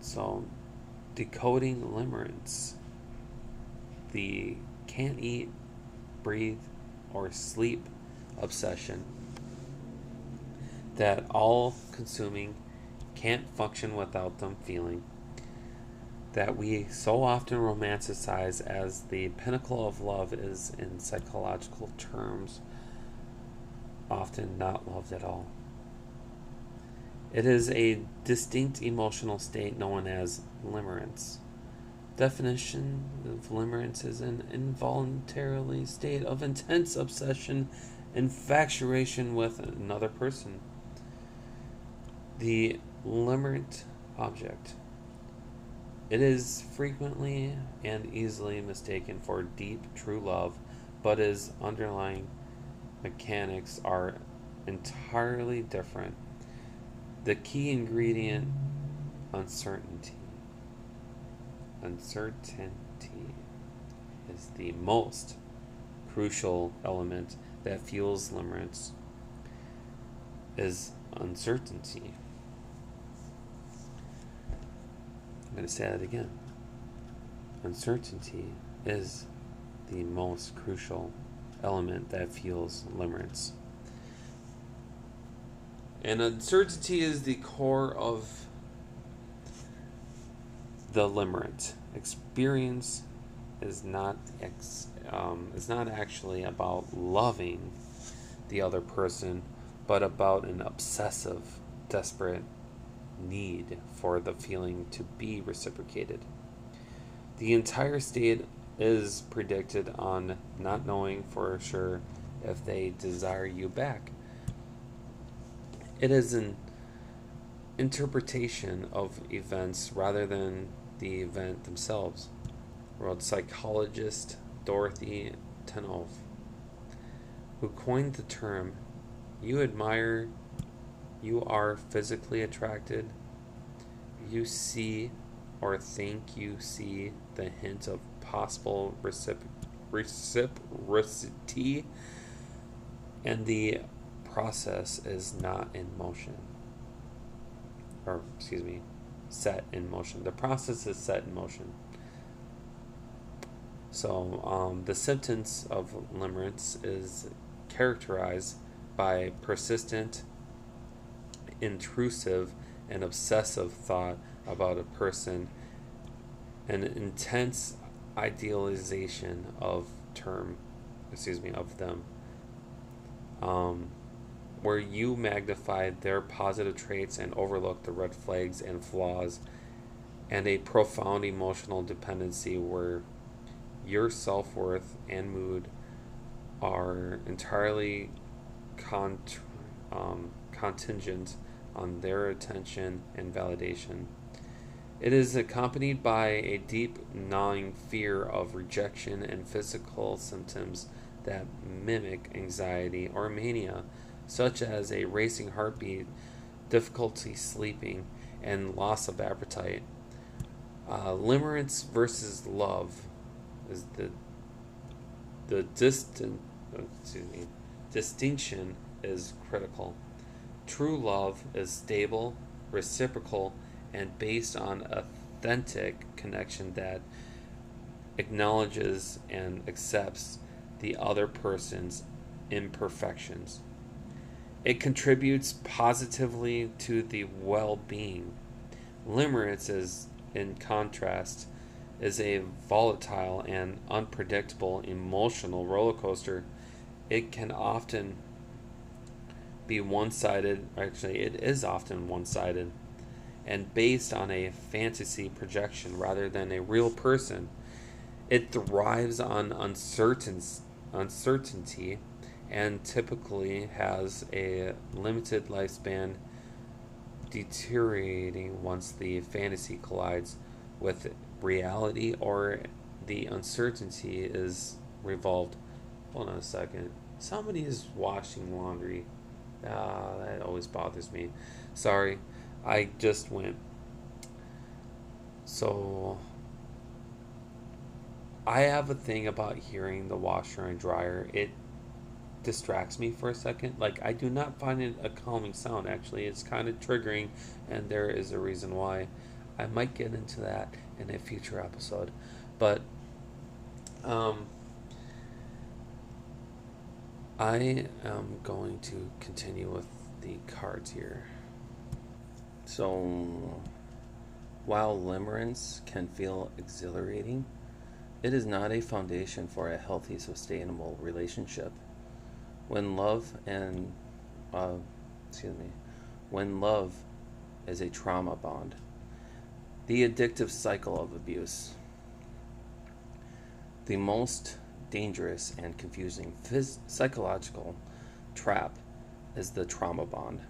So, decoding limerence. The can't eat, breathe, or sleep obsession that all consuming, can't function without them feeling, that we so often romanticize as the pinnacle of love is, in psychological terms, often not loved at all. It is a distinct emotional state known as limerence. Definition of limerence is an involuntarily state of intense obsession, infatuation with another person. The limerent object. It is frequently and easily mistaken for deep, true love, but its underlying mechanics are entirely different. The key ingredient, uncertainty. Uncertainty is the most crucial element that fuels limerence, is uncertainty. I'm going to say that again. Uncertainty is the most crucial element that fuels limerence. And uncertainty is the core of the limerent. Experience is not actually about loving the other person, but about an obsessive, desperate need for the feeling to be reciprocated. The entire state is predicted on not knowing for sure if they desire you back. It is an interpretation of events rather than the event themselves, wrote psychologist Dorothy Tennov, who coined the term. You admire, you are physically attracted, you see or think you see the hint of possible reciprocity, and the process is not in motion. Set in motion. The process is set in motion. So, the symptoms of limerence is characterized by persistent, intrusive, and obsessive thought about a person, an intense idealization of them, where you magnify their positive traits and overlook the red flags and flaws, and a profound emotional dependency where your self-worth and mood are entirely contingent on their attention and validation. It is accompanied by a deep, gnawing fear of rejection and physical symptoms that mimic anxiety or mania, such as a racing heartbeat, difficulty sleeping, and loss of appetite. Limerence versus love is the distinction is critical. True love is stable, reciprocal, and based on authentic connection that acknowledges and accepts the other person's imperfections. It contributes positively to the well being. Limerence is, in contrast, is a volatile and unpredictable emotional roller coaster. It can often be one sided, actually, it is often one sided, and based on a fantasy projection rather than a real person. It thrives on uncertainty and typically has a limited lifespan, deteriorating once the fantasy collides with reality or the uncertainty is revolved. Hold on a second. Somebody is washing laundry. That always bothers me. Sorry, I just went. So, I have a thing about hearing the washer and dryer. It distracts me for a second. Like, I do not find it a calming sound, actually. It's kind of triggering, and there is a reason why. I might get into that in a future episode. But, I am going to continue with the cards here. So, while limerence can feel exhilarating, it is not a foundation for a healthy, sustainable relationship. When love and, when love is a trauma bond, the addictive cycle of abuse, the most dangerous and confusing psychological trap is the trauma bond,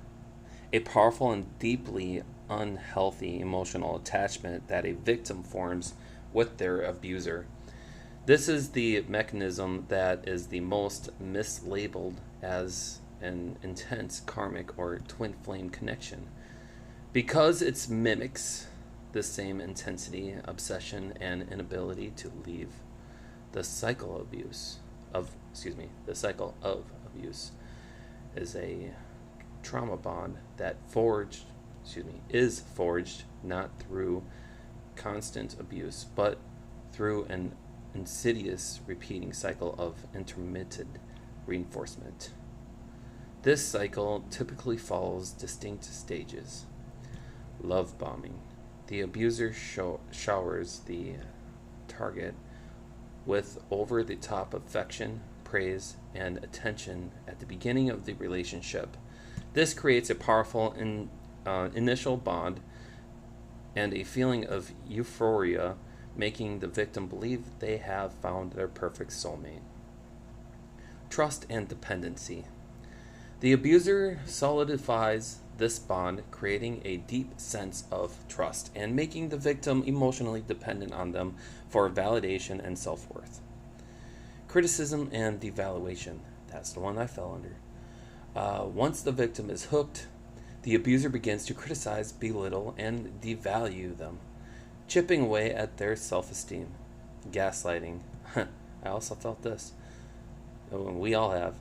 a powerful and deeply unhealthy emotional attachment that a victim forms with their abuser. This is the mechanism that is the most mislabeled as an intense karmic or twin flame connection because it mimics the same intensity, obsession, and inability to leave. The cycle of abuse is a trauma bond that is forged not through constant abuse, but through an insidious repeating cycle of intermittent reinforcement. This cycle typically follows distinct stages. Love bombing. The abuser showers the target with over-the-top affection, praise, and attention at the beginning of the relationship. This creates a powerful initial bond and a feeling of euphoria, making the victim believe they have found their perfect soulmate. Trust and dependency. The abuser solidifies this bond, creating a deep sense of trust and making the victim emotionally dependent on them for validation and self-worth. Criticism and devaluation. That's the one I fell under. Once the victim is hooked, the abuser begins to criticize, belittle, and devalue them, chipping away at their self-esteem. Gaslighting. I also felt this. We all have.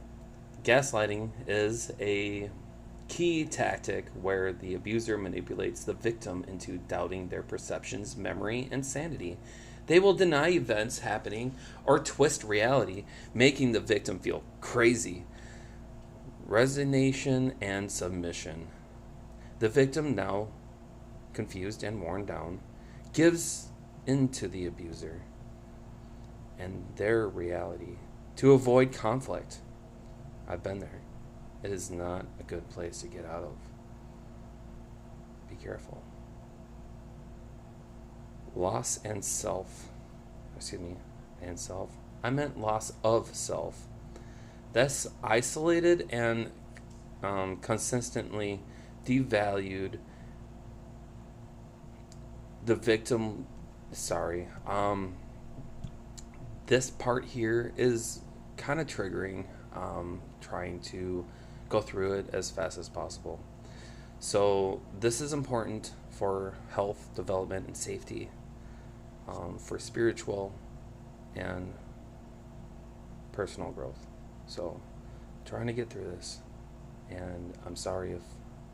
Gaslighting is a key tactic where the abuser manipulates the victim into doubting their perceptions, memory, and sanity. They will deny events happening or twist reality, making the victim feel crazy. Resignation and submission. The victim, now confused and worn down, gives in to the abuser and their reality to avoid conflict. I've been there. It is not a good place to get out of. Be careful. Loss and self. And self. I meant loss of self. That's isolated and consistently devalued. The victim, this part here is kind of triggering, trying to go through it as fast as possible. So this is important for health, development, and safety, for spiritual and personal growth. So trying to get through this, and I'm sorry if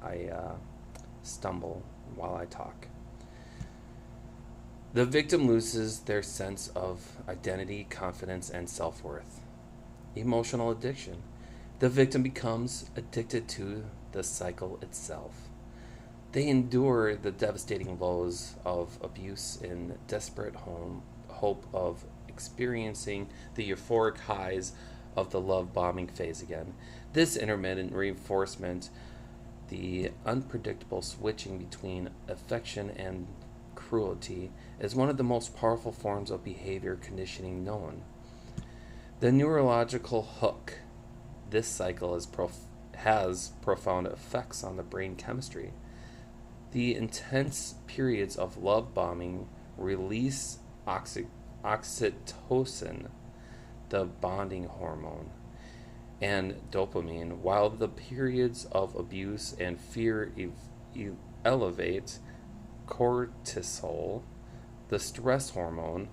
I stumble while I talk. The victim loses their sense of identity, confidence, and self-worth. Emotional addiction. The victim becomes addicted to the cycle itself. They endure the devastating lows of abuse in desperate hope of experiencing the euphoric highs of the love bombing phase again. This intermittent reinforcement, the unpredictable switching between affection and cruelty, is one of the most powerful forms of behavior conditioning known. The neurological hook. This cycle has profound effects on the brain chemistry. The intense periods of love bombing release oxytocin, the bonding hormone, and dopamine, while the periods of abuse and fear elevate cortisol, the stress hormone.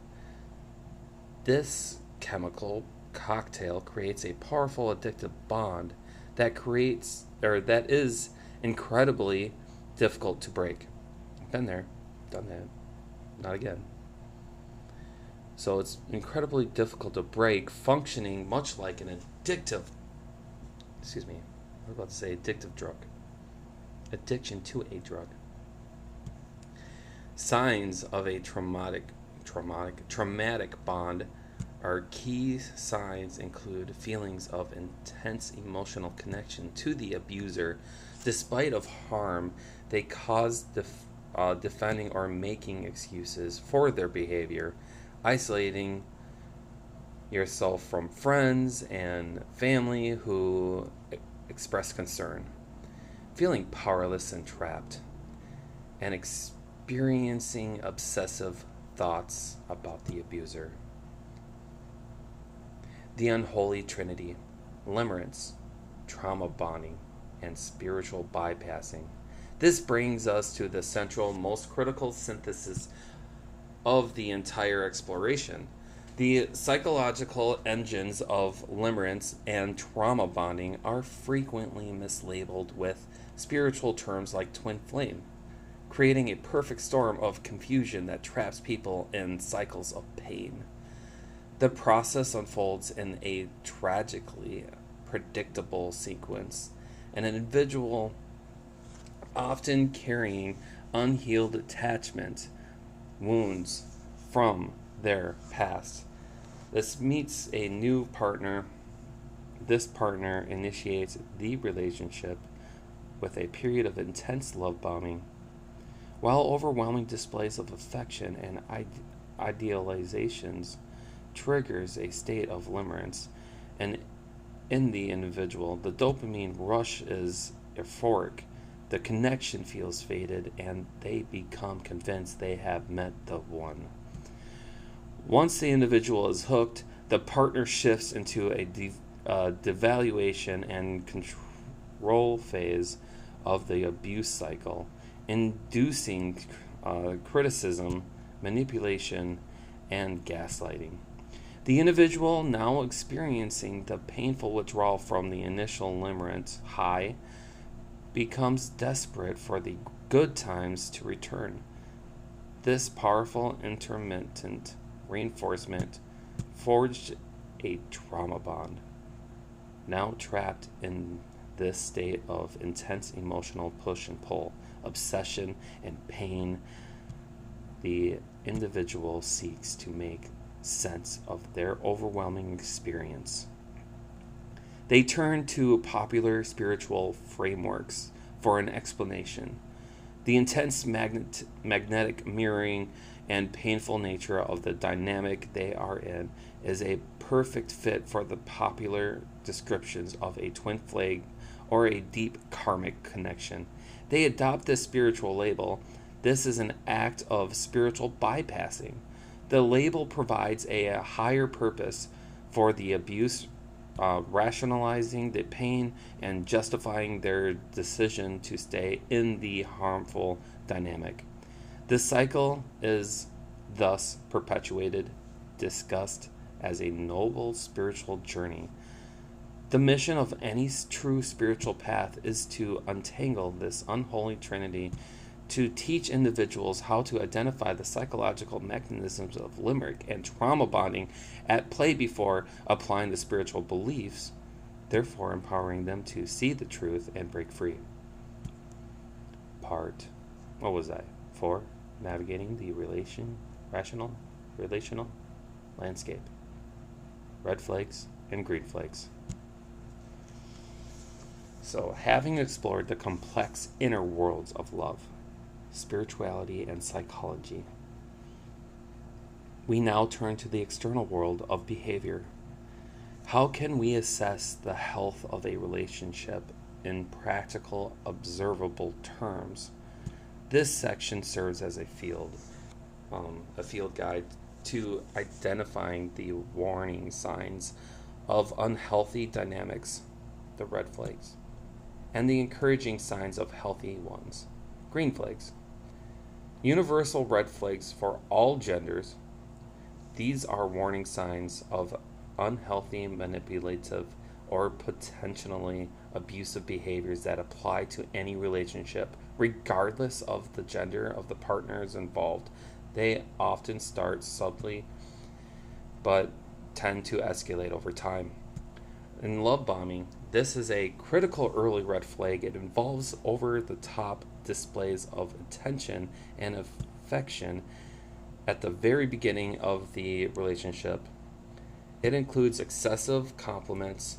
This chemical cocktail creates a powerful addictive bond that is incredibly difficult to break. Been there, done that, not again. So it's incredibly difficult to break, functioning much like an addictive drug. Addiction to a drug. Signs of a traumatic bond are key signs include feelings of intense emotional connection to the abuser, despite of harm they cause, defending or making excuses for their behavior, isolating yourself from friends and family who express concern, feeling powerless and trapped, and experiencing obsessive thoughts about the abuser. The unholy trinity: limerence, trauma bonding, and spiritual bypassing. This brings us to the central, most critical synthesis of the entire exploration. The psychological engines of limerence and trauma bonding are frequently mislabeled with spiritual terms like twin flame, creating a perfect storm of confusion that traps people in cycles of pain. The process unfolds in a tragically predictable sequence, an individual often carrying unhealed attachment wounds from their past. This meets a new partner. This partner initiates the relationship with a period of intense love bombing. While overwhelming displays of affection and idealizations triggers a state of limerence, and in the individual, the dopamine rush is euphoric, the connection feels faded, and they become convinced they have met the one. Once the individual is hooked, the partner shifts into a devaluation and control phase of the abuse cycle, inducing criticism, manipulation, and gaslighting. The individual, now experiencing the painful withdrawal from the initial limerence high, becomes desperate for the good times to return. This powerful intermittent reinforcement forged a trauma bond. Now trapped in this state of intense emotional push and pull, obsession, and pain, the individual seeks to make sense of their overwhelming experience. They turn to popular spiritual frameworks for an explanation. The intense magnetic mirroring and painful nature of the dynamic they are in is a perfect fit for the popular descriptions of a twin flame or a deep karmic connection. They adopt this spiritual label. This is an act of spiritual bypassing. The label provides a higher purpose for the abuse rationalizing the pain and justifying their decision to stay in the harmful dynamic. This cycle is thus perpetuated, discussed as a noble spiritual journey. The mission of any true spiritual path is to untangle this unholy trinity, to teach individuals how to identify the psychological mechanisms of limerick and trauma bonding at play before applying the spiritual beliefs, therefore empowering them to see the truth and break free. Part, what was I? 4. Navigating the relational landscape. Red flags and green flags. So, having explored the complex inner worlds of love, spirituality, and psychology, we now turn to the external world of behavior. How can we assess the health of a relationship in practical, observable terms? This section serves as a field guide to identifying the warning signs of unhealthy dynamics, the red flags, and the encouraging signs of healthy ones, green flags. Universal red flags for all genders. These are warning signs of unhealthy, manipulative, or potentially abusive behaviors that apply to any relationship, regardless of the gender of the partners involved. They often start subtly, but tend to escalate over time. In love bombing, this is a critical early red flag. It involves over-the-top displays of attention and affection at the very beginning of the relationship. It includes excessive compliments,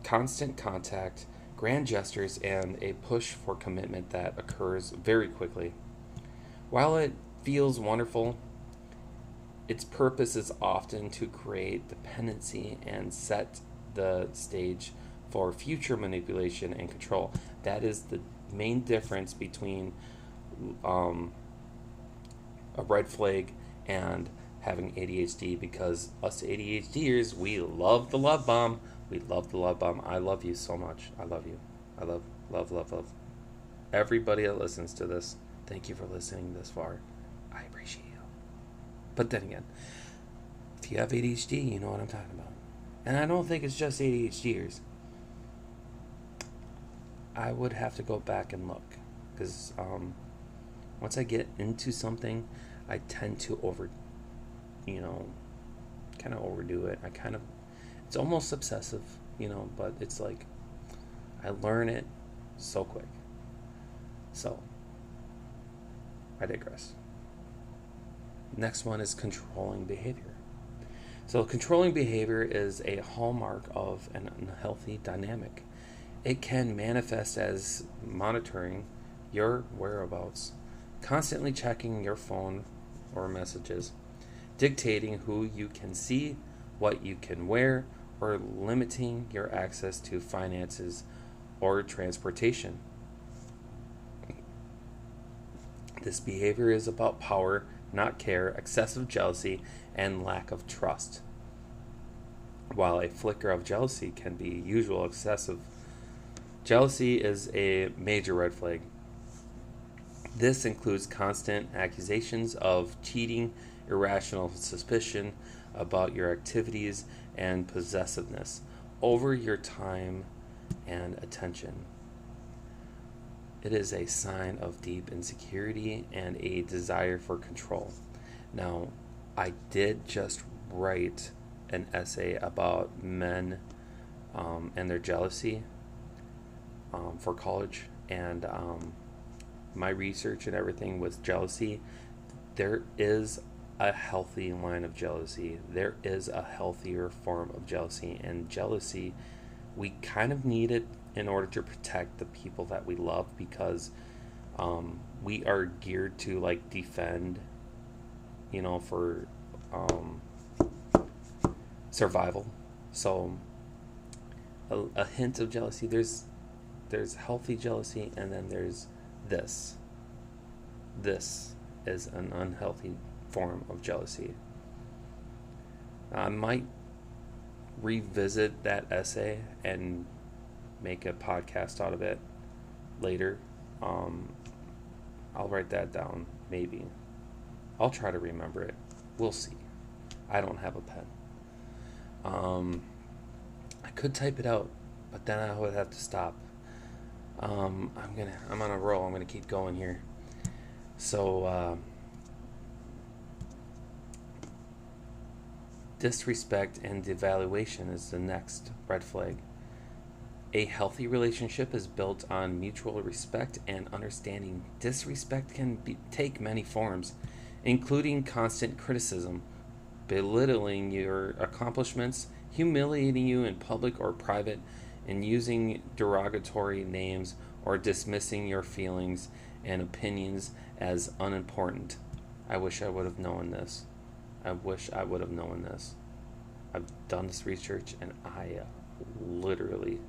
constant contact, grand gestures, and a push for commitment that occurs very quickly. While it feels wonderful, its purpose is often to create dependency and set the stage for future manipulation and control. That is the main difference between a red flag and having ADHD, because us ADHDers, we love the love bomb. We love the love bomb. I love you so much. I love you. I love everybody that listens to this. Thank you for listening this far. I appreciate you. But then again, if you have ADHD, you know what I'm talking about. And I don't think it's just ADHDers. I would have to go back and look, because once I get into something, I tend to kind of overdo it. It's almost obsessive, but it's like I learn it so quick. So, I digress. Next one is controlling behavior. So, controlling behavior is a hallmark of an unhealthy dynamic. It can manifest as monitoring your whereabouts, constantly checking your phone or messages, dictating who you can see, what you can wear, or limiting your access to finances or transportation. This behavior is about power, not care, excessive jealousy, and lack of trust. While a flicker of jealousy can be usual, excessive jealousy is a major red flag. This includes constant accusations of cheating, irrational suspicion about your activities, and possessiveness over your time and attention. It is a sign of deep insecurity and a desire for control. Now, I did just write an essay about men and their jealousy for college, and my research and everything with jealousy. There is a healthy line of jealousy. There is a healthier form of jealousy, and jealousy, we kind of need it in order to protect the people that we love, because we are geared to defend, for survival. So a hint of jealousy, there's healthy jealousy, and then there's this is an unhealthy form of jealousy. I might revisit that essay and make a podcast out of it later. I'll write that down, maybe. I'll try to remember it. We'll see. I don't have a pen. I could type it out, but then I would have to stop. I'm on a roll. I'm gonna keep going here. So, disrespect and devaluation is the next red flag. A healthy relationship is built on mutual respect and understanding. Disrespect can take many forms, including constant criticism, belittling your accomplishments, humiliating you in public or private, and using derogatory names or dismissing your feelings and opinions as unimportant. I wish I would have known this. I've done this research, and I literally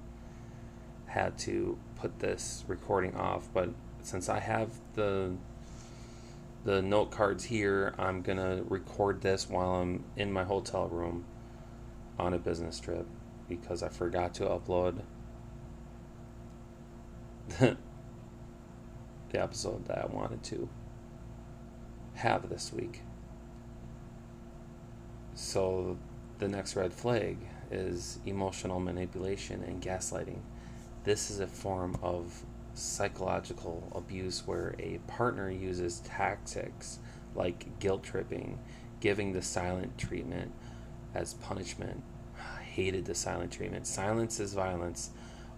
had to put this recording off, but since I have the note cards here, I'm gonna record this while I'm in my hotel room on a business trip, because I forgot to upload the episode that I wanted to have this week. So the next red flag is emotional manipulation and gaslighting. This is a form of psychological abuse where a partner uses tactics like guilt tripping, giving the silent treatment as punishment. I hated the silent treatment. Silence is violence.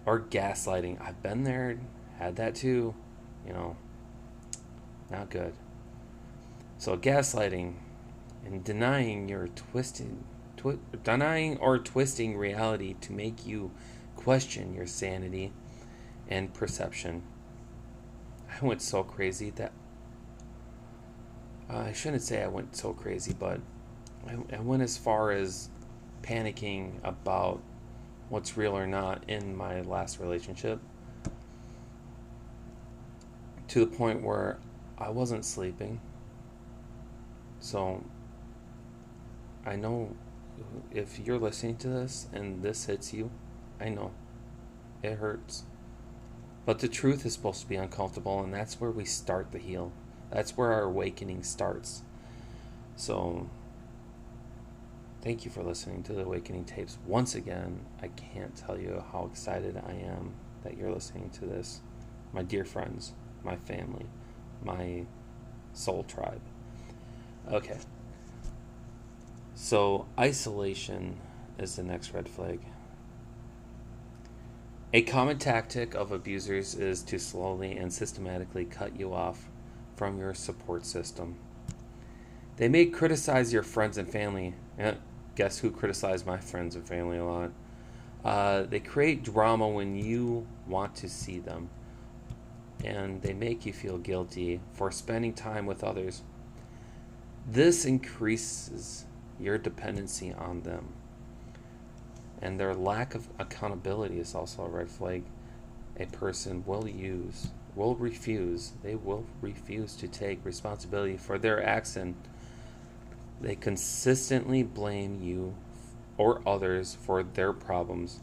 Or gaslighting. I've been there, had that too. Not good. So gaslighting and denying or twisting reality to make you question your sanity and perception. I went so crazy that I shouldn't say I went so crazy, but I went as far as panicking about what's real or not in my last relationship, to the point where I wasn't sleeping. So I know if you're listening to this and this hits you, I know it hurts. But the truth is supposed to be uncomfortable, and that's where we start the heal. That's where our awakening starts. So thank you for listening to the Awakening Tapes. Once again, I can't tell you how excited I am that you're listening to this. My dear friends, my family, my soul tribe. Okay. So isolation is the next red flag. A common tactic of abusers is to slowly and systematically cut you off from your support system. They may criticize your friends and family. Guess who criticized my friends and family a lot? They create drama when you want to see them, and they make you feel guilty for spending time with others. This increases your dependency on them. And their lack of accountability is also a red flag. A person will refuse to take responsibility for their acts, and they consistently blame you or others for their problems.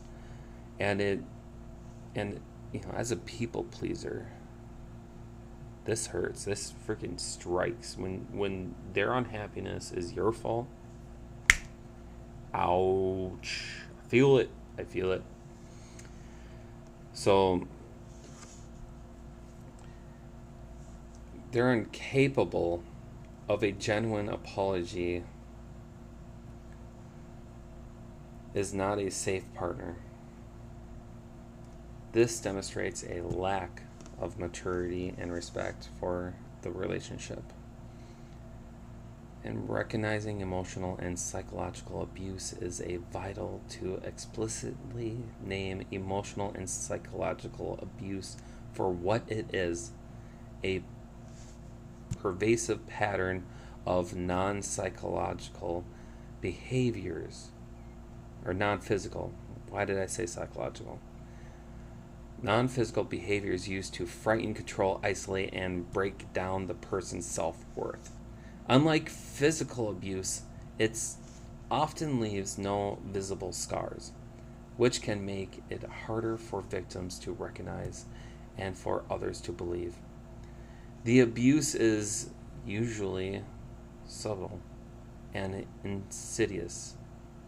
And as a people pleaser, this hurts. This freaking strikes when their unhappiness is your fault. Ouch. I feel it. So they're incapable of a genuine apology. Is not a safe partner. This demonstrates a lack of maturity and respect for the relationship. And recognizing emotional and psychological abuse is vital to explicitly name emotional and psychological abuse for what it is: a pervasive pattern of non-psychological behaviors, or non-physical. Why did I say psychological? Non-physical behaviors used to frighten, control, isolate, and break down the person's self-worth. Unlike physical abuse, it's often leaves no visible scars, which can make it harder for victims to recognize and for others to believe. The abuse is usually subtle and insidious,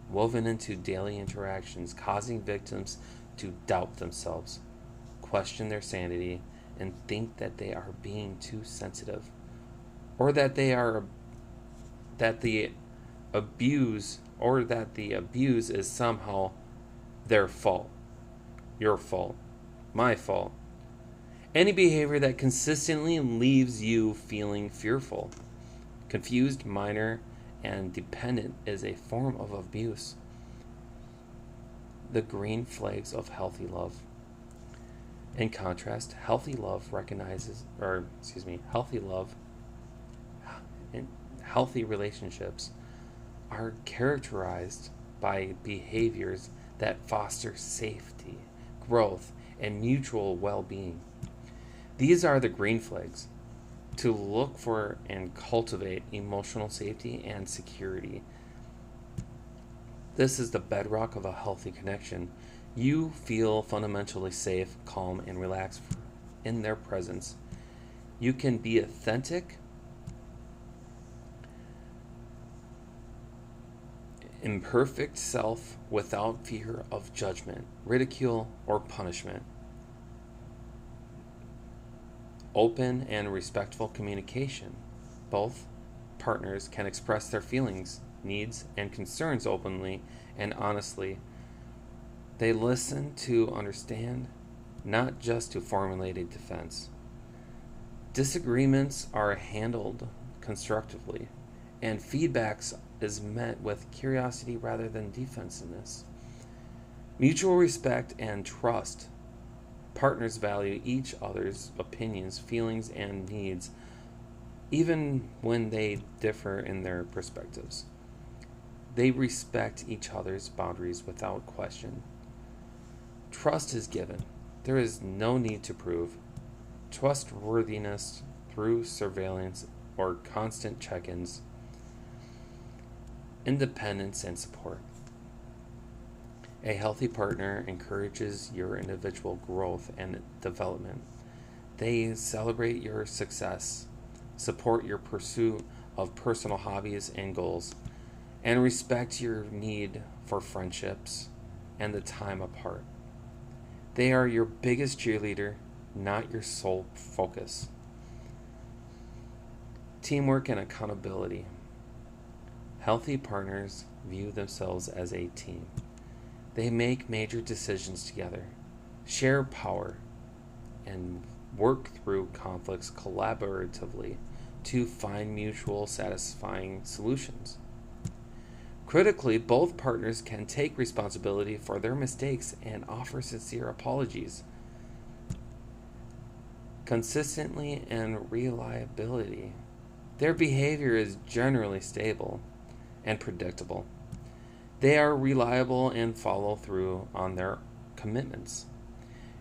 woven into daily interactions, causing victims to doubt themselves, question their sanity, and think that they are being too sensitive, or that the abuse is somehow their fault, your fault, my fault. Any behavior that consistently leaves you feeling fearful, confused, minor, and dependent is a form of abuse. The green flags of healthy love. In contrast, healthy love and healthy relationships are characterized by behaviors that foster safety, growth, and mutual well-being. These are the green flags to look for and cultivate emotional safety and security. This is the bedrock of a healthy connection. You feel fundamentally safe, calm, and relaxed in their presence. You can be authentic, imperfect self without fear of judgment, ridicule, or punishment. Open and respectful communication. Both partners can express their feelings, needs, and concerns openly and honestly. They listen to understand, not just to formulate a defense. Disagreements are handled constructively, and feedbacks is met with curiosity rather than defensiveness. Mutual respect and trust. Partners value each other's opinions, feelings, and needs, even when they differ in their perspectives. They respect each other's boundaries without question. Trust is given. There is no need to prove trustworthiness through surveillance or constant check-ins. Independence and support. A healthy partner encourages your individual growth and development. They celebrate your success, support your pursuit of personal hobbies and goals, and respect your need for friendships and the time apart. They are your biggest cheerleader, not your sole focus. Teamwork and accountability. Healthy partners view themselves as a team. They make major decisions together, share power, and work through conflicts collaboratively to find mutual satisfying solutions. Critically, both partners can take responsibility for their mistakes and offer sincere apologies. Consistently and reliability. Their behavior is generally stable and predictable. They are reliable and follow through on their commitments.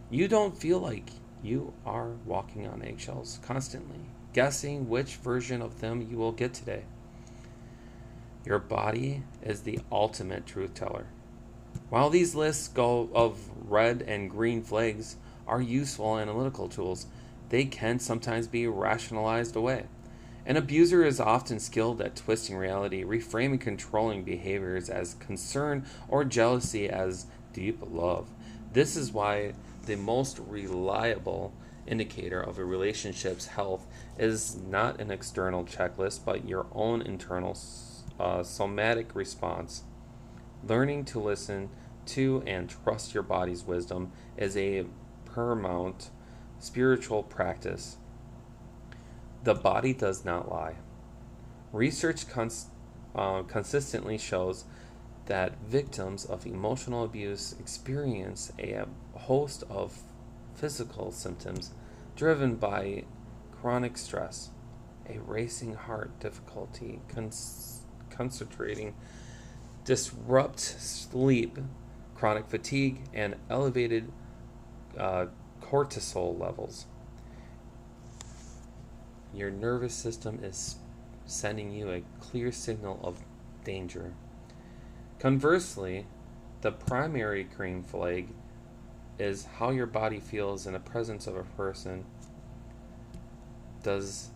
You don't feel like you are walking on eggshells constantly, guessing which version of them you will get today. Your body is the ultimate truth teller. While these lists of red and green flags are useful analytical tools, they can sometimes be rationalized away. An abuser is often skilled at twisting reality, reframing controlling behaviors as concern or jealousy as deep love. This is why the most reliable indicator of a relationship's health is not an external checklist, but your own internal somatic response. Learning to listen to and trust your body's wisdom is a paramount spiritual practice. The body does not lie. Research consistently shows that victims of emotional abuse experience a host of physical symptoms driven by chronic stress, a racing heart, difficulty concentrating, disrupt sleep, chronic fatigue, and elevated cortisol levels. Your nervous system is sending you a clear signal of danger. Conversely, the primary green flag is how your body feels in the presence of a person. Does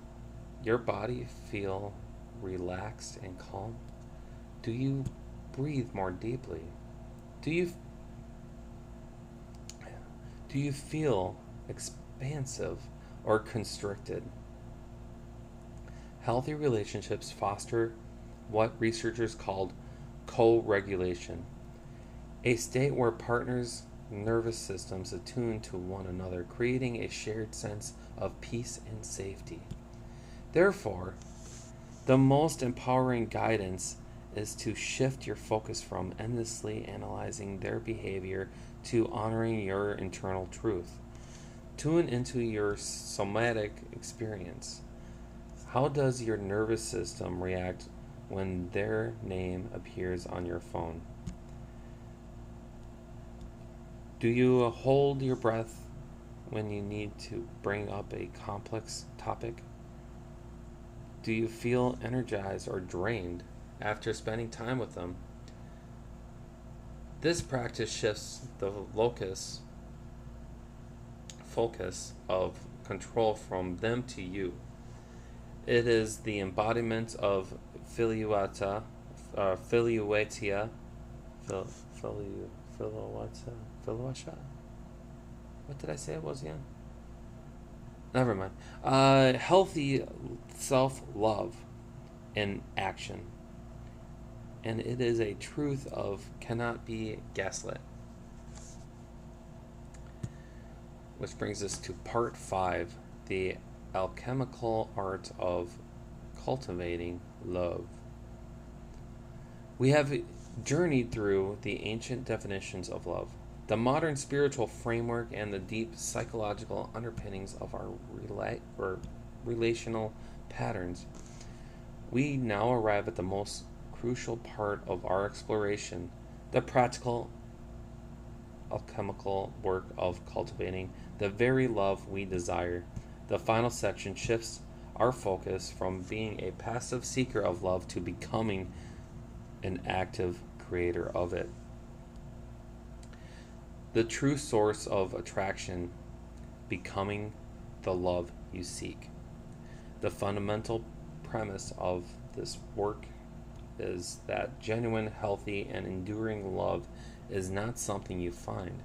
your body feel relaxed and calm? Do you breathe more deeply? Do you feel expansive or constricted? Healthy relationships foster what researchers called co-regulation, a state where partners' nervous systems attune to one another, creating a shared sense of peace and safety. Therefore, the most empowering guidance is to shift your focus from endlessly analyzing their behavior to honoring your internal truth. Tune into your somatic experience. How does your nervous system react when their name appears on your phone? Do you hold your breath when you need to bring up a complex topic? Do you feel energized or drained after spending time with them? This practice shifts the focus of control from them to you. It is the embodiment of filiuata, filiuatia, filuata. What did I say it was again? Never mind. Healthy self-love in action. And it is a truth of cannot be gaslit. Which brings us to part 5, the alchemical art of cultivating love. We have journeyed through the ancient definitions of love, the modern spiritual framework, and the deep psychological underpinnings of our relational patterns. We now arrive at the most crucial part of our exploration, the practical alchemical work of cultivating the very love we desire. The final section shifts our focus from being a passive seeker of love to becoming an active creator of it. The true source of attraction, becoming the love you seek. The fundamental premise of this work is that genuine, healthy, and enduring love is not something you find,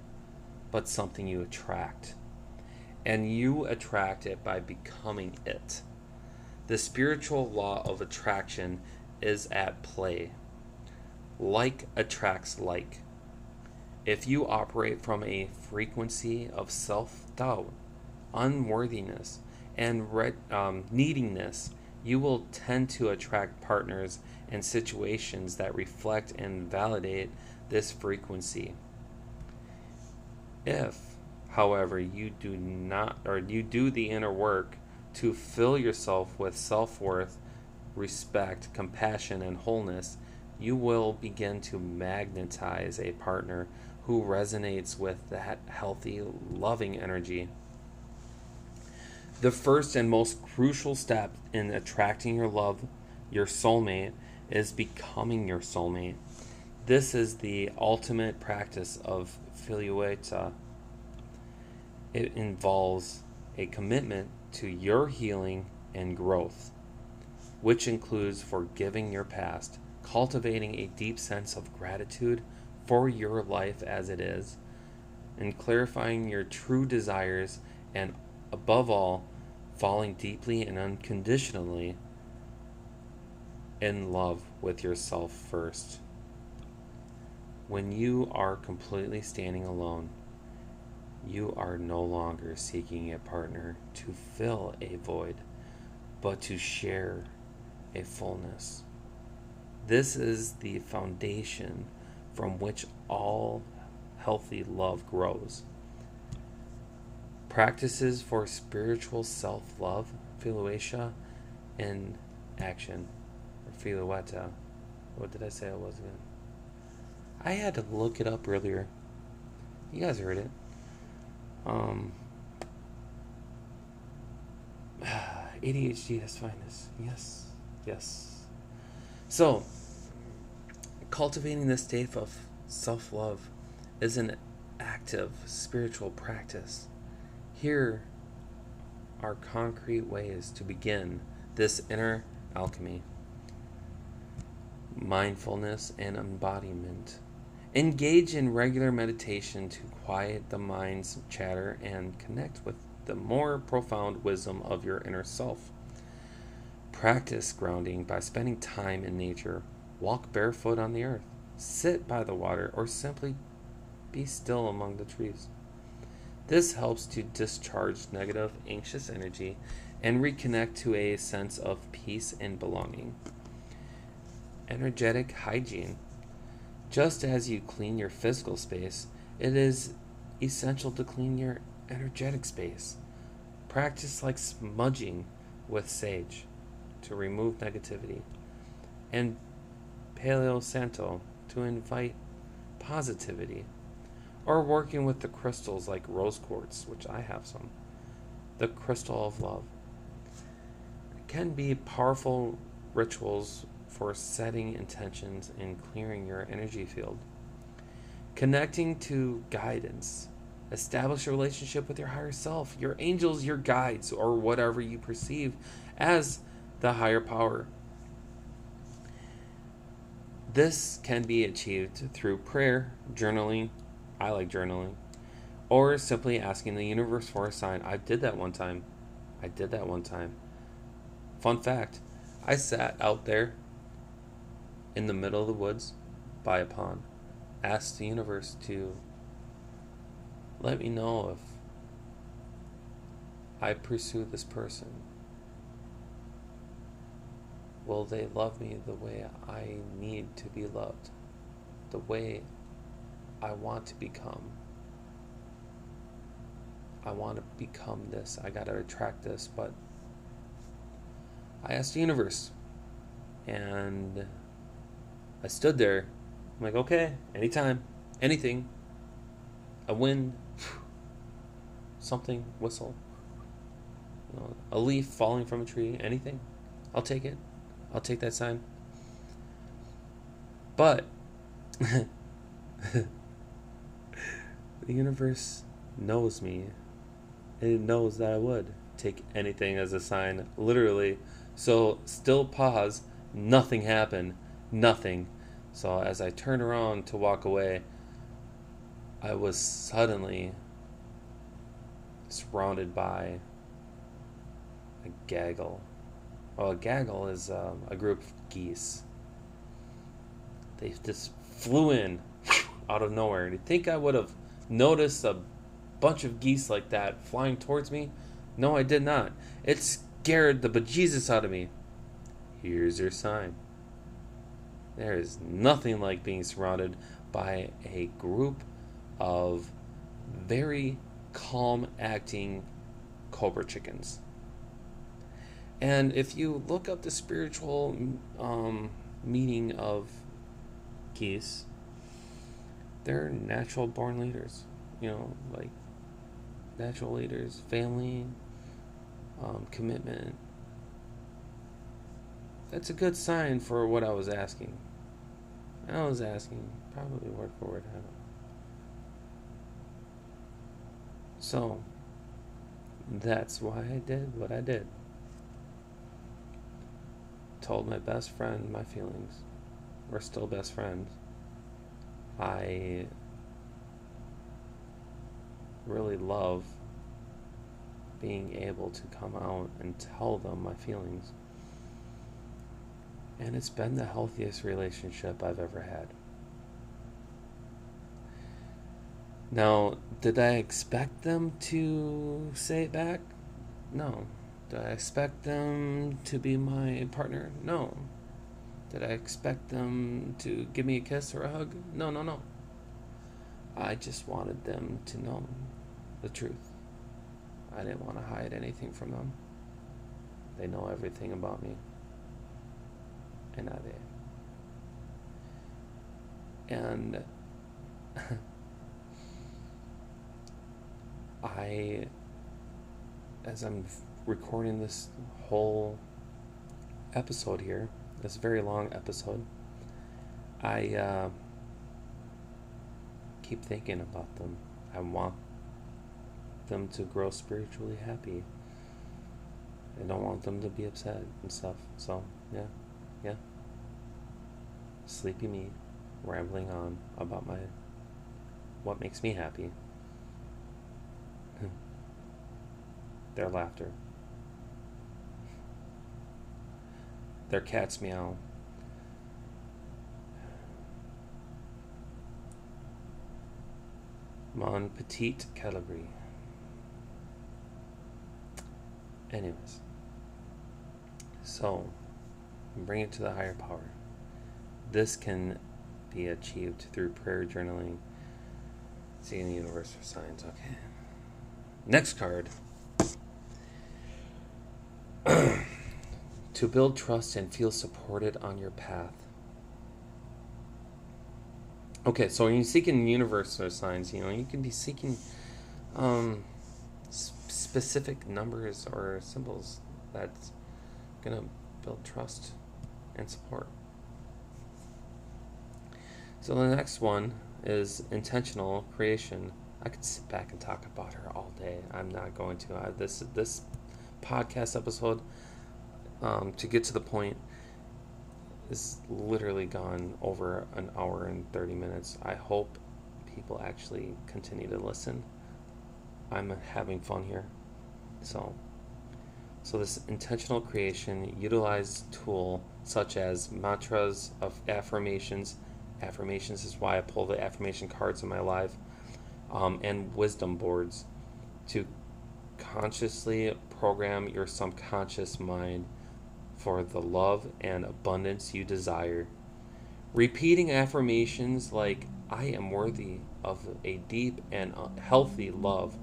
but something you attract. And you attract it by becoming it. The spiritual law of attraction is at play. Like attracts like. If you operate from a frequency of self-doubt, unworthiness, and neediness, you will tend to attract partners and situations that reflect and validate this frequency. If, however, you do not, or you do the inner work to fill yourself with self-worth, respect, compassion, and wholeness, you will begin to magnetize a partner who resonates with that healthy, loving energy. The first and most crucial step in attracting your love, your soulmate, is becoming your soulmate. This is the ultimate practice of filiuata. It involves a commitment to your healing and growth, which includes forgiving your past, cultivating a deep sense of gratitude for your life as it is, and clarifying your true desires, and above all, falling deeply and unconditionally in love with yourself first. When you are completely standing alone, you are no longer seeking a partner to fill a void, but to share a fullness. This is the foundation from which all healthy love grows. Practices for spiritual self-love, filuatia, in action, or filuata. What did I say it was again? I had to look it up earlier. You guys heard it. ADHD has finest. Yes. So, Cultivating this state of self-love is an active spiritual practice. Here are concrete ways to begin this inner alchemy. Mindfulness and embodiment. Engage in regular meditation to quiet the mind's chatter and connect with the more profound wisdom of your inner self. Practice grounding by spending time in nature. Walk barefoot on the earth. Sit by the water, or simply be still among the trees. This helps to discharge negative, anxious energy and reconnect to a sense of peace and belonging. Energetic hygiene. Just as you clean your physical space, it is essential to clean your energetic space. Practice like smudging with sage to remove negativity, and Palo Santo to invite positivity, or working with the crystals like rose quartz, which I have some, the crystal of love. It can be powerful rituals for setting intentions and clearing your energy field. Connecting to guidance. Establish a relationship with your higher self, your angels, your guides, or whatever you perceive as the higher power. This can be achieved through prayer, journaling. I like journaling. Or simply asking the universe for a sign. I did that one time. Fun fact, I sat out there in the middle of the woods by a pond, asked the universe to let me know if I pursue this person, will they love me the way I need to be loved, the way I want to become. I want to become this. I got to attract this. But I asked the universe, and I stood there. I'm like, okay, anytime, anything, a wind, something, whistle, a leaf falling from a tree, anything. I'll take it. I'll take that sign. But the universe knows me. It knows that I would take anything as a sign, literally. So still pause. Nothing happened. Nothing. So as I turned around to walk away, I was suddenly surrounded by a gaggle. Well, a gaggle is a group of geese. They just flew in out of nowhere. Do you think I would have noticed a bunch of geese like that flying towards me? No, I did not. It scared the bejesus out of me. Here's your sign. There is nothing like being surrounded by a group of very calm acting cobra chickens. And if you look up the spiritual meaning of geese, they're natural born leaders. Like natural leaders, family, commitment. That's a good sign for what I was asking. I was asking probably word for word. I don't know. So that's why I did what I did. Told my best friend my feelings. We're still best friends. I really love being able to come out and tell them my feelings. And it's been the healthiest relationship I've ever had. Now, did I expect them to say it back? No. Did I expect them to be my partner? No. Did I expect them to give me a kiss or a hug? No. I just wanted them to know the truth. I didn't want to hide anything from them. They know everything about me. And I did. And as I'm recording this whole episode here, this very long episode, I keep thinking about them. I want them to grow spiritually happy. I don't want them to be upset and stuff. So, yeah. Sleepy me, rambling on about what makes me happy. Their laughter. Their cat's meow. Mon petit Calabri. Anyways. So, bring it to the higher power. This can be achieved through prayer journaling, seeing the universe for signs. Okay. Next card. To build trust and feel supported on your path. Okay, so when you're seeking universal signs, you can be seeking specific numbers or symbols that's going to build trust and support. So the next one is intentional creation. I could sit back and talk about her all day. I'm not going to. This podcast episode, to get to the point, is literally gone over an hour and 30 minutes. I hope people actually continue to listen. I'm having fun here. So this intentional creation, utilize tool such as mantras of affirmations. Affirmations is why I pull the affirmation cards in my life, and wisdom boards to consciously program your subconscious mind for the love and abundance you desire. Repeating affirmations like, I am worthy of a deep and healthy love,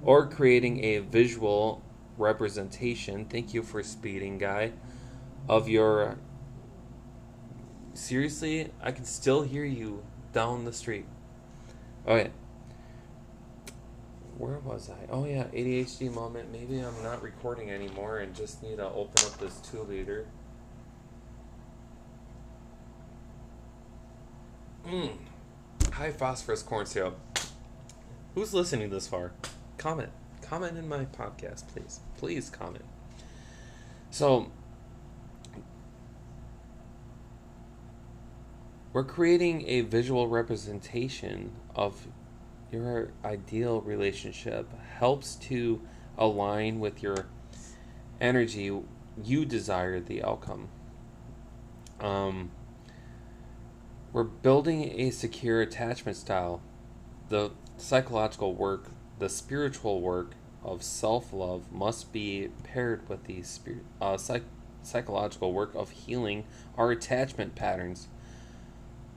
or creating a visual representation, thank you for speeding, guy, of your... Seriously, I can still hear you down the street. Okay. Where was I? Oh yeah, ADHD moment. Maybe I'm not recording anymore and just need to open up this 2-liter. High phosphorus corn syrup. Who's listening this far? Comment in my podcast, please. Please comment. So, we're creating a visual representation of your ideal relationship. Helps to align with your energy. You desire the outcome. We're building a secure attachment style. The psychological work, the spiritual work of self-love must be paired with the psychological work of healing our attachment patterns.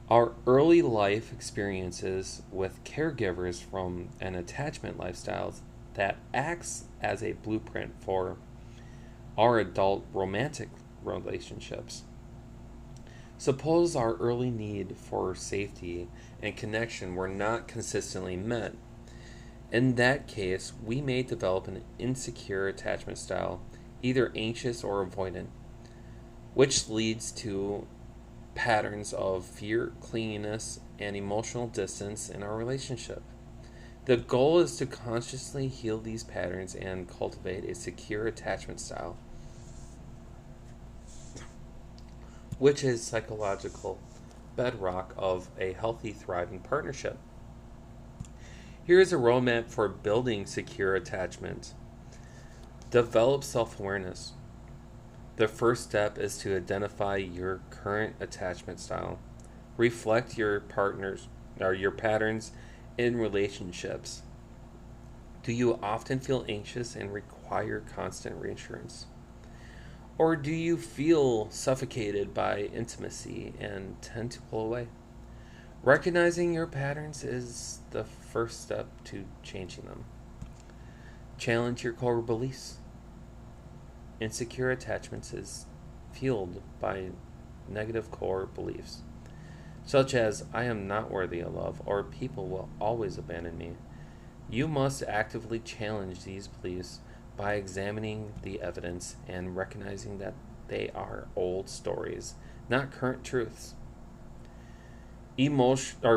Our early life experiences with caregivers from an attachment lifestyle that acts as a blueprint for our adult romantic relationships. Suppose our early need for safety and connection were not consistently met. In that case, we may develop an insecure attachment style, either anxious or avoidant, which leads to patterns of fear, clinginess, and emotional distance in our relationship. The goal is to consciously heal these patterns and cultivate a secure attachment style, which is psychological bedrock of a healthy, thriving partnership. Here is a roadmap for building secure attachment. Develop self-awareness. The first step is to identify your current attachment style. Reflect your partners or your patterns in relationships. Do you often feel anxious and require constant reassurance? Or do you feel suffocated by intimacy and tend to pull away? Recognizing your patterns is the first step to changing them. Challenge your core beliefs. Insecure attachments is fueled by negative core beliefs, such as I am not worthy of love or people will always abandon me. You must actively challenge these beliefs by examining the evidence and recognizing that they are old stories, not current truths.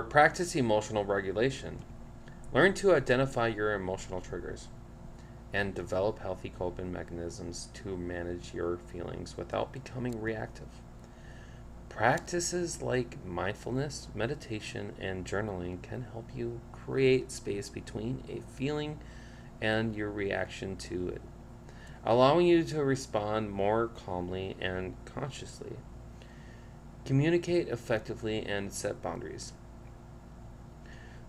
Practice emotional regulation. Learn to identify your emotional triggers and develop healthy coping mechanisms to manage your feelings without becoming reactive. Practices like mindfulness, meditation, and journaling can help you create space between a feeling and your reaction to it, allowing you to respond more calmly and consciously. Communicate effectively and set boundaries.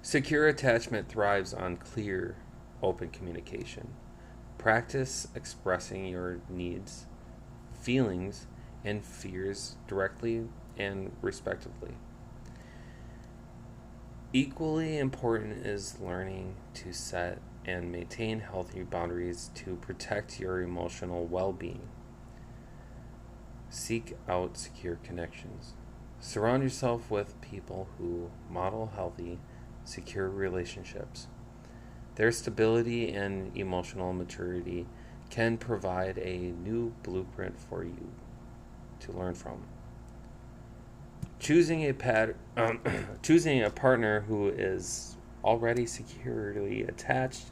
Secure attachment thrives on clear, open communication. Practice expressing your needs, feelings, and fears directly and respectively. Equally important is learning to set and maintain healthy boundaries to protect your emotional well being. Seek out secure connections. Surround yourself with people who model healthy, secure relationships. Their stability and emotional maturity can provide a new blueprint for you to learn from. Choosing a partner who is already securely attached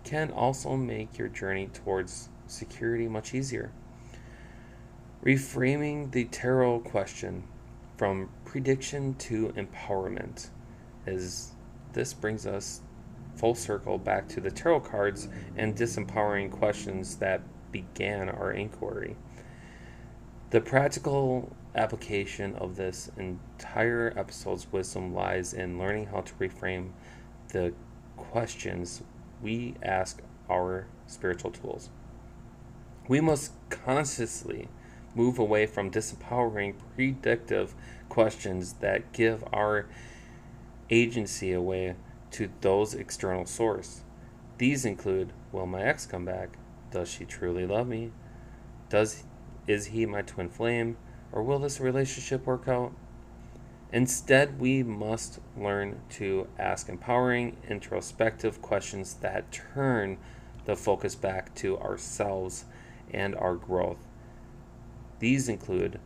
can also make your journey towards security much easier. Reframing the tarot question from prediction to empowerment, as this brings us full circle back to the tarot cards and disempowering questions that began our inquiry. The practical application of this entire episode's wisdom lies in learning how to reframe the questions we ask our spiritual tools. We must consciously move away from disempowering, predictive questions that give our agency away to those external source. These include, will my ex come back? Does she truly love me? Is he my twin flame? Or will this relationship work out? Instead, we must learn to ask empowering, introspective questions that turn the focus back to ourselves and our growth. These include,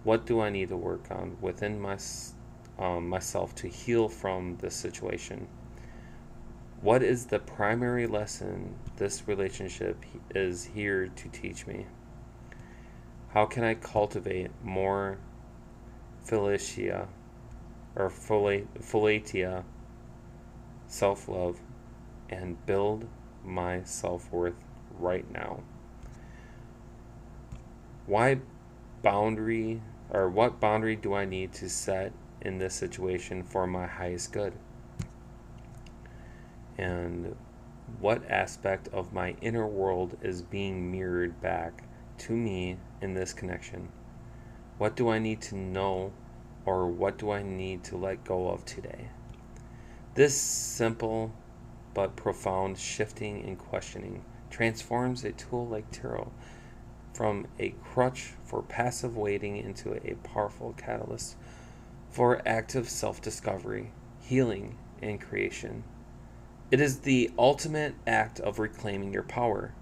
what do I need to work on within myself to heal from this situation? What is the primary lesson this relationship is here to teach me? How can I cultivate more Felicia or Felatia self-love and build my self-worth right now? What boundary do I need to set in this situation for my highest good? And what aspect of my inner world is being mirrored back to me in this connection? What do I need to know, or what do I need to let go of today? This simple but profound shifting and questioning transforms a tool like tarot from a crutch for passive waiting into a powerful catalyst for active self-discovery, healing, and creation. It is the ultimate act of reclaiming your power.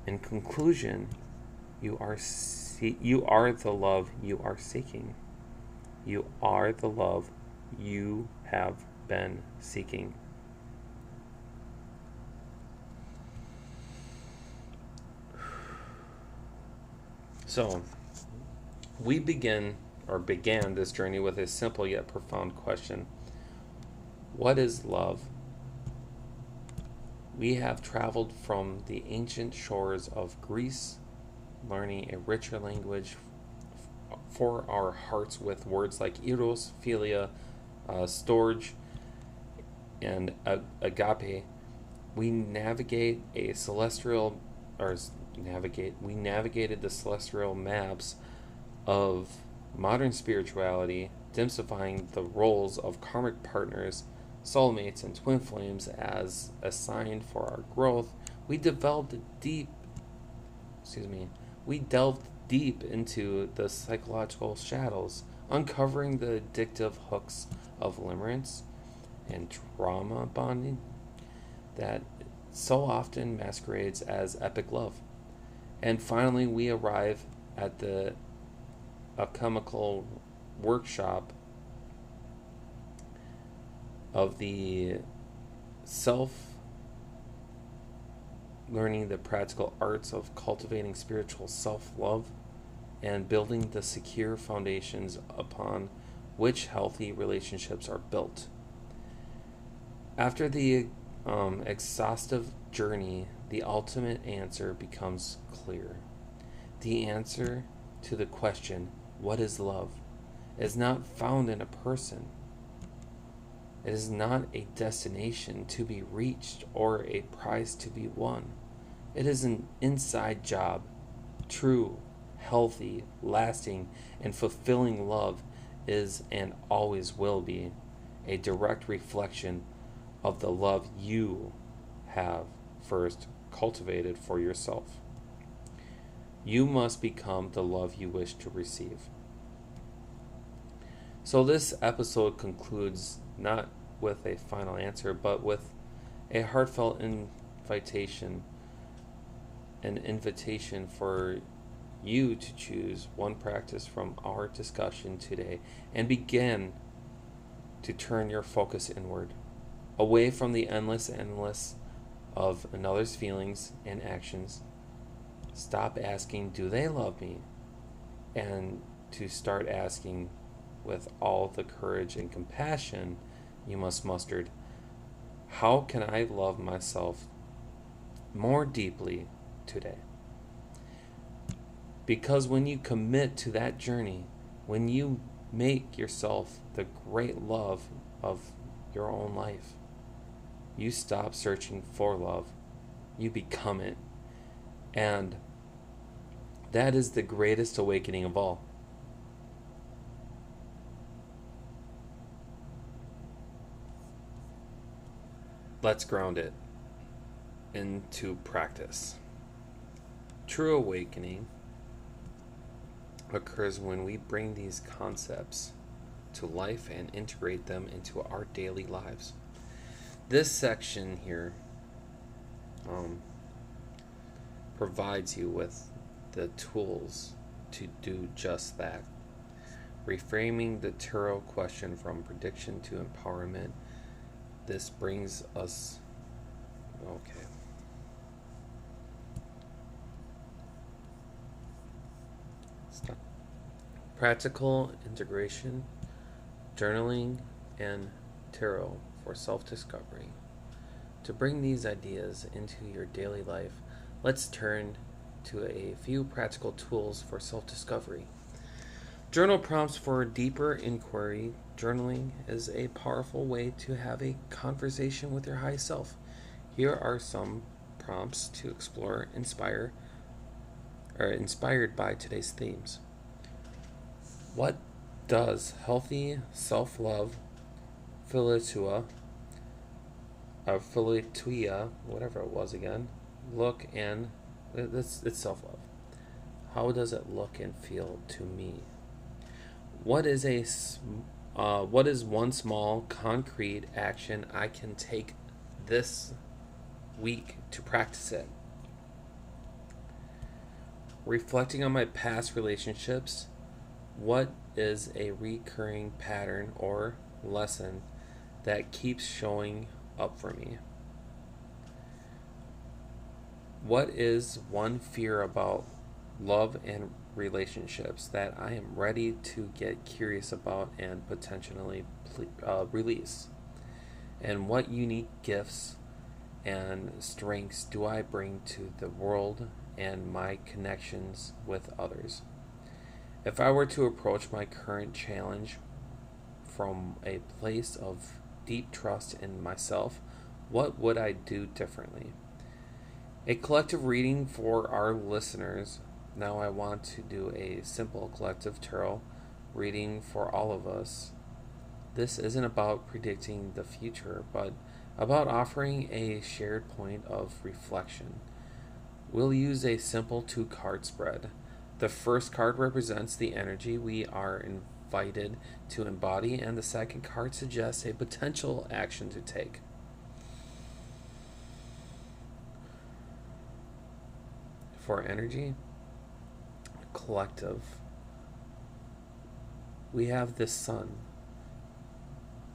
In conclusion, you are the love you are seeking. You are the love you have been seeking. So, we began this journey with a simple yet profound question. What is love? We have traveled from the ancient shores of Greece, learning a richer language for our hearts with words like eros, philia, storge, and agape. We navigated the celestial maps of modern spirituality, demystifying the roles of karmic partners, soulmates, and twin flames as a sign for our growth. We delved deep into the psychological shadows, uncovering the addictive hooks of limerence and trauma bonding that so often masquerades as epic love. And finally, we arrive at the alchemical workshop of the self learning the practical arts of cultivating spiritual self-love and building the secure foundations upon which healthy relationships are built. After the exhaustive journey, the ultimate answer becomes clear. The answer to the question, what is love, is not found in a person. It is not a destination to be reached or a prize to be won. It is an inside job. True, healthy, lasting, and fulfilling love is and always will be a direct reflection of the love you have first cultivated for yourself. You must become the love you wish to receive. So this episode concludes not with a final answer, but with a heartfelt invitation, an invitation for you to choose one practice from our discussion today and begin to turn your focus inward, away from the endless of another's feelings and actions. Stop asking, do they love me? And to start asking, with all the courage and compassion you must muster, how can I love myself more deeply today? Because when you commit to that journey, when you make yourself the great love of your own life, you stop searching for love, you become it. And that is the greatest awakening of all. Let's ground it into practice. True awakening occurs when we bring these concepts to life and integrate them into our daily lives. This section here provides you with the tools to do just that. Reframing the tarot question from prediction to empowerment. This brings us, okay. Stop. Practical integration, journaling, and tarot for self-discovery. To bring these ideas into your daily life, let's turn to a few practical tools for self-discovery. Journal prompts for deeper inquiry. Journaling is a powerful way to have a conversation with your high self. Here are some prompts to explore, inspired by today's themes. What does healthy self-love, philautia, whatever it was again, look and it's self-love. How does it look and feel to me? What is one small concrete action I can take this week to practice it? Reflecting on my past relationships, what is a recurring pattern or lesson that keeps showing up for me? What is one fear about love and relationships that I am ready to get curious about and potentially release? And what unique gifts and strengths do I bring to the world and my connections with others? If I were to approach my current challenge from a place of deep trust in myself, what would I do differently? A collective reading for our listeners. Now I want to do a simple collective tarot reading for all of us. This isn't about predicting the future, but about offering a shared point of reflection. We'll use a simple 2-card spread. The first card represents the energy we are invited to embody, and the second card suggests a potential action to take. For energy, collective, we have the sun.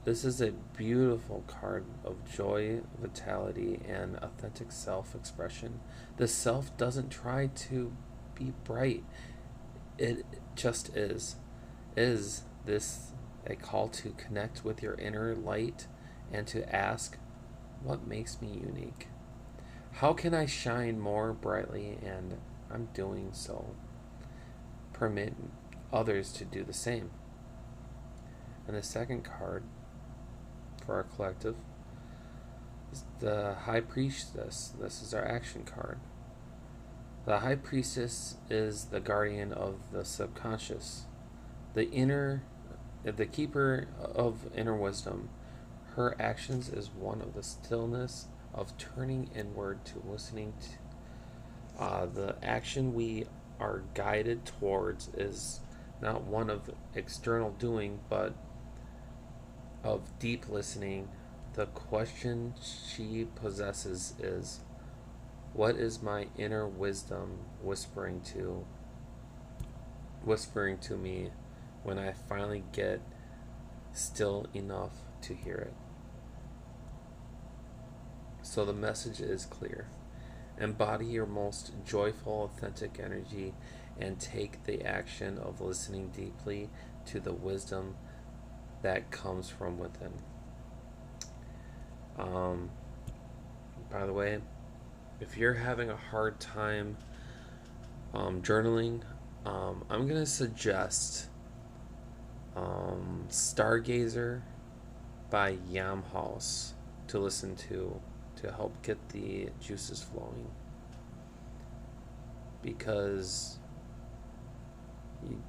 This is a beautiful card of joy, vitality, and authentic self expression. The self doesn't try to be bright, it just is. Is this a call to connect with your inner light and to ask, what makes me unique? How can I shine more brightly? And I'm doing so. Permit others to do the same. And the second card for our collective is the High Priestess. This is our action card. The High Priestess is the guardian of the subconscious, the keeper of inner wisdom. Her actions is one of the stillness of turning inward to listening to. The action we are guided towards is not one of external doing, but of deep listening. The question she possesses is, what is my inner wisdom whispering to me when I finally get still enough to hear it? So the message is clear. Embody your most joyful, authentic energy and take the action of listening deeply to the wisdom that comes from within. By the way, if you're having a hard time journaling, I'm going to suggest Stargazer by Yamhaus to listen to help get the juices flowing, because you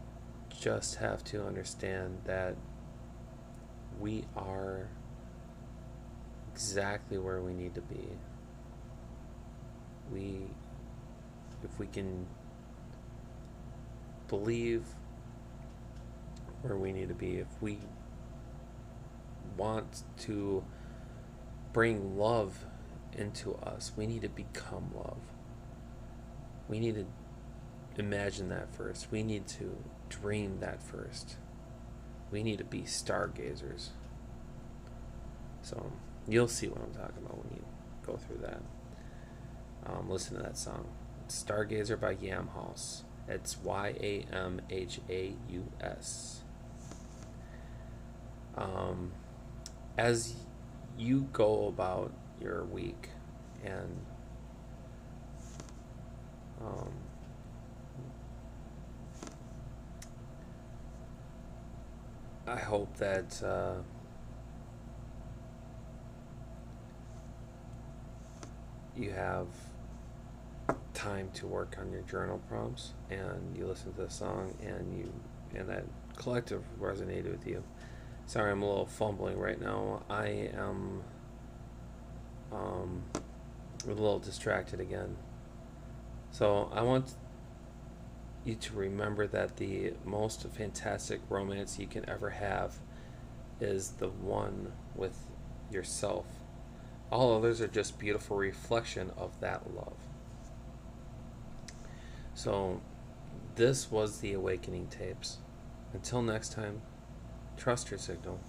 just have to understand that we are exactly where we need to be. If we can believe where we need to be, if we want to bring love into us, we need to become love. We need to imagine that first. We need to dream that first. We need to be stargazers. So you'll see what I'm talking about when you go through that. Listen to that song. It's Stargazer by Yamhaus. It's Yamhaus. As you go about your week and I hope that you have time to work on your journal prompts and you listen to the song and that collective resonated with you. Sorry, I'm a little fumbling right now. I am a little distracted again. So I want you to remember that the most fantastic romance you can ever have is the one with yourself. All others are just beautiful reflection of that love. So this was the Awakening Tapes. Until next time, trust your signal.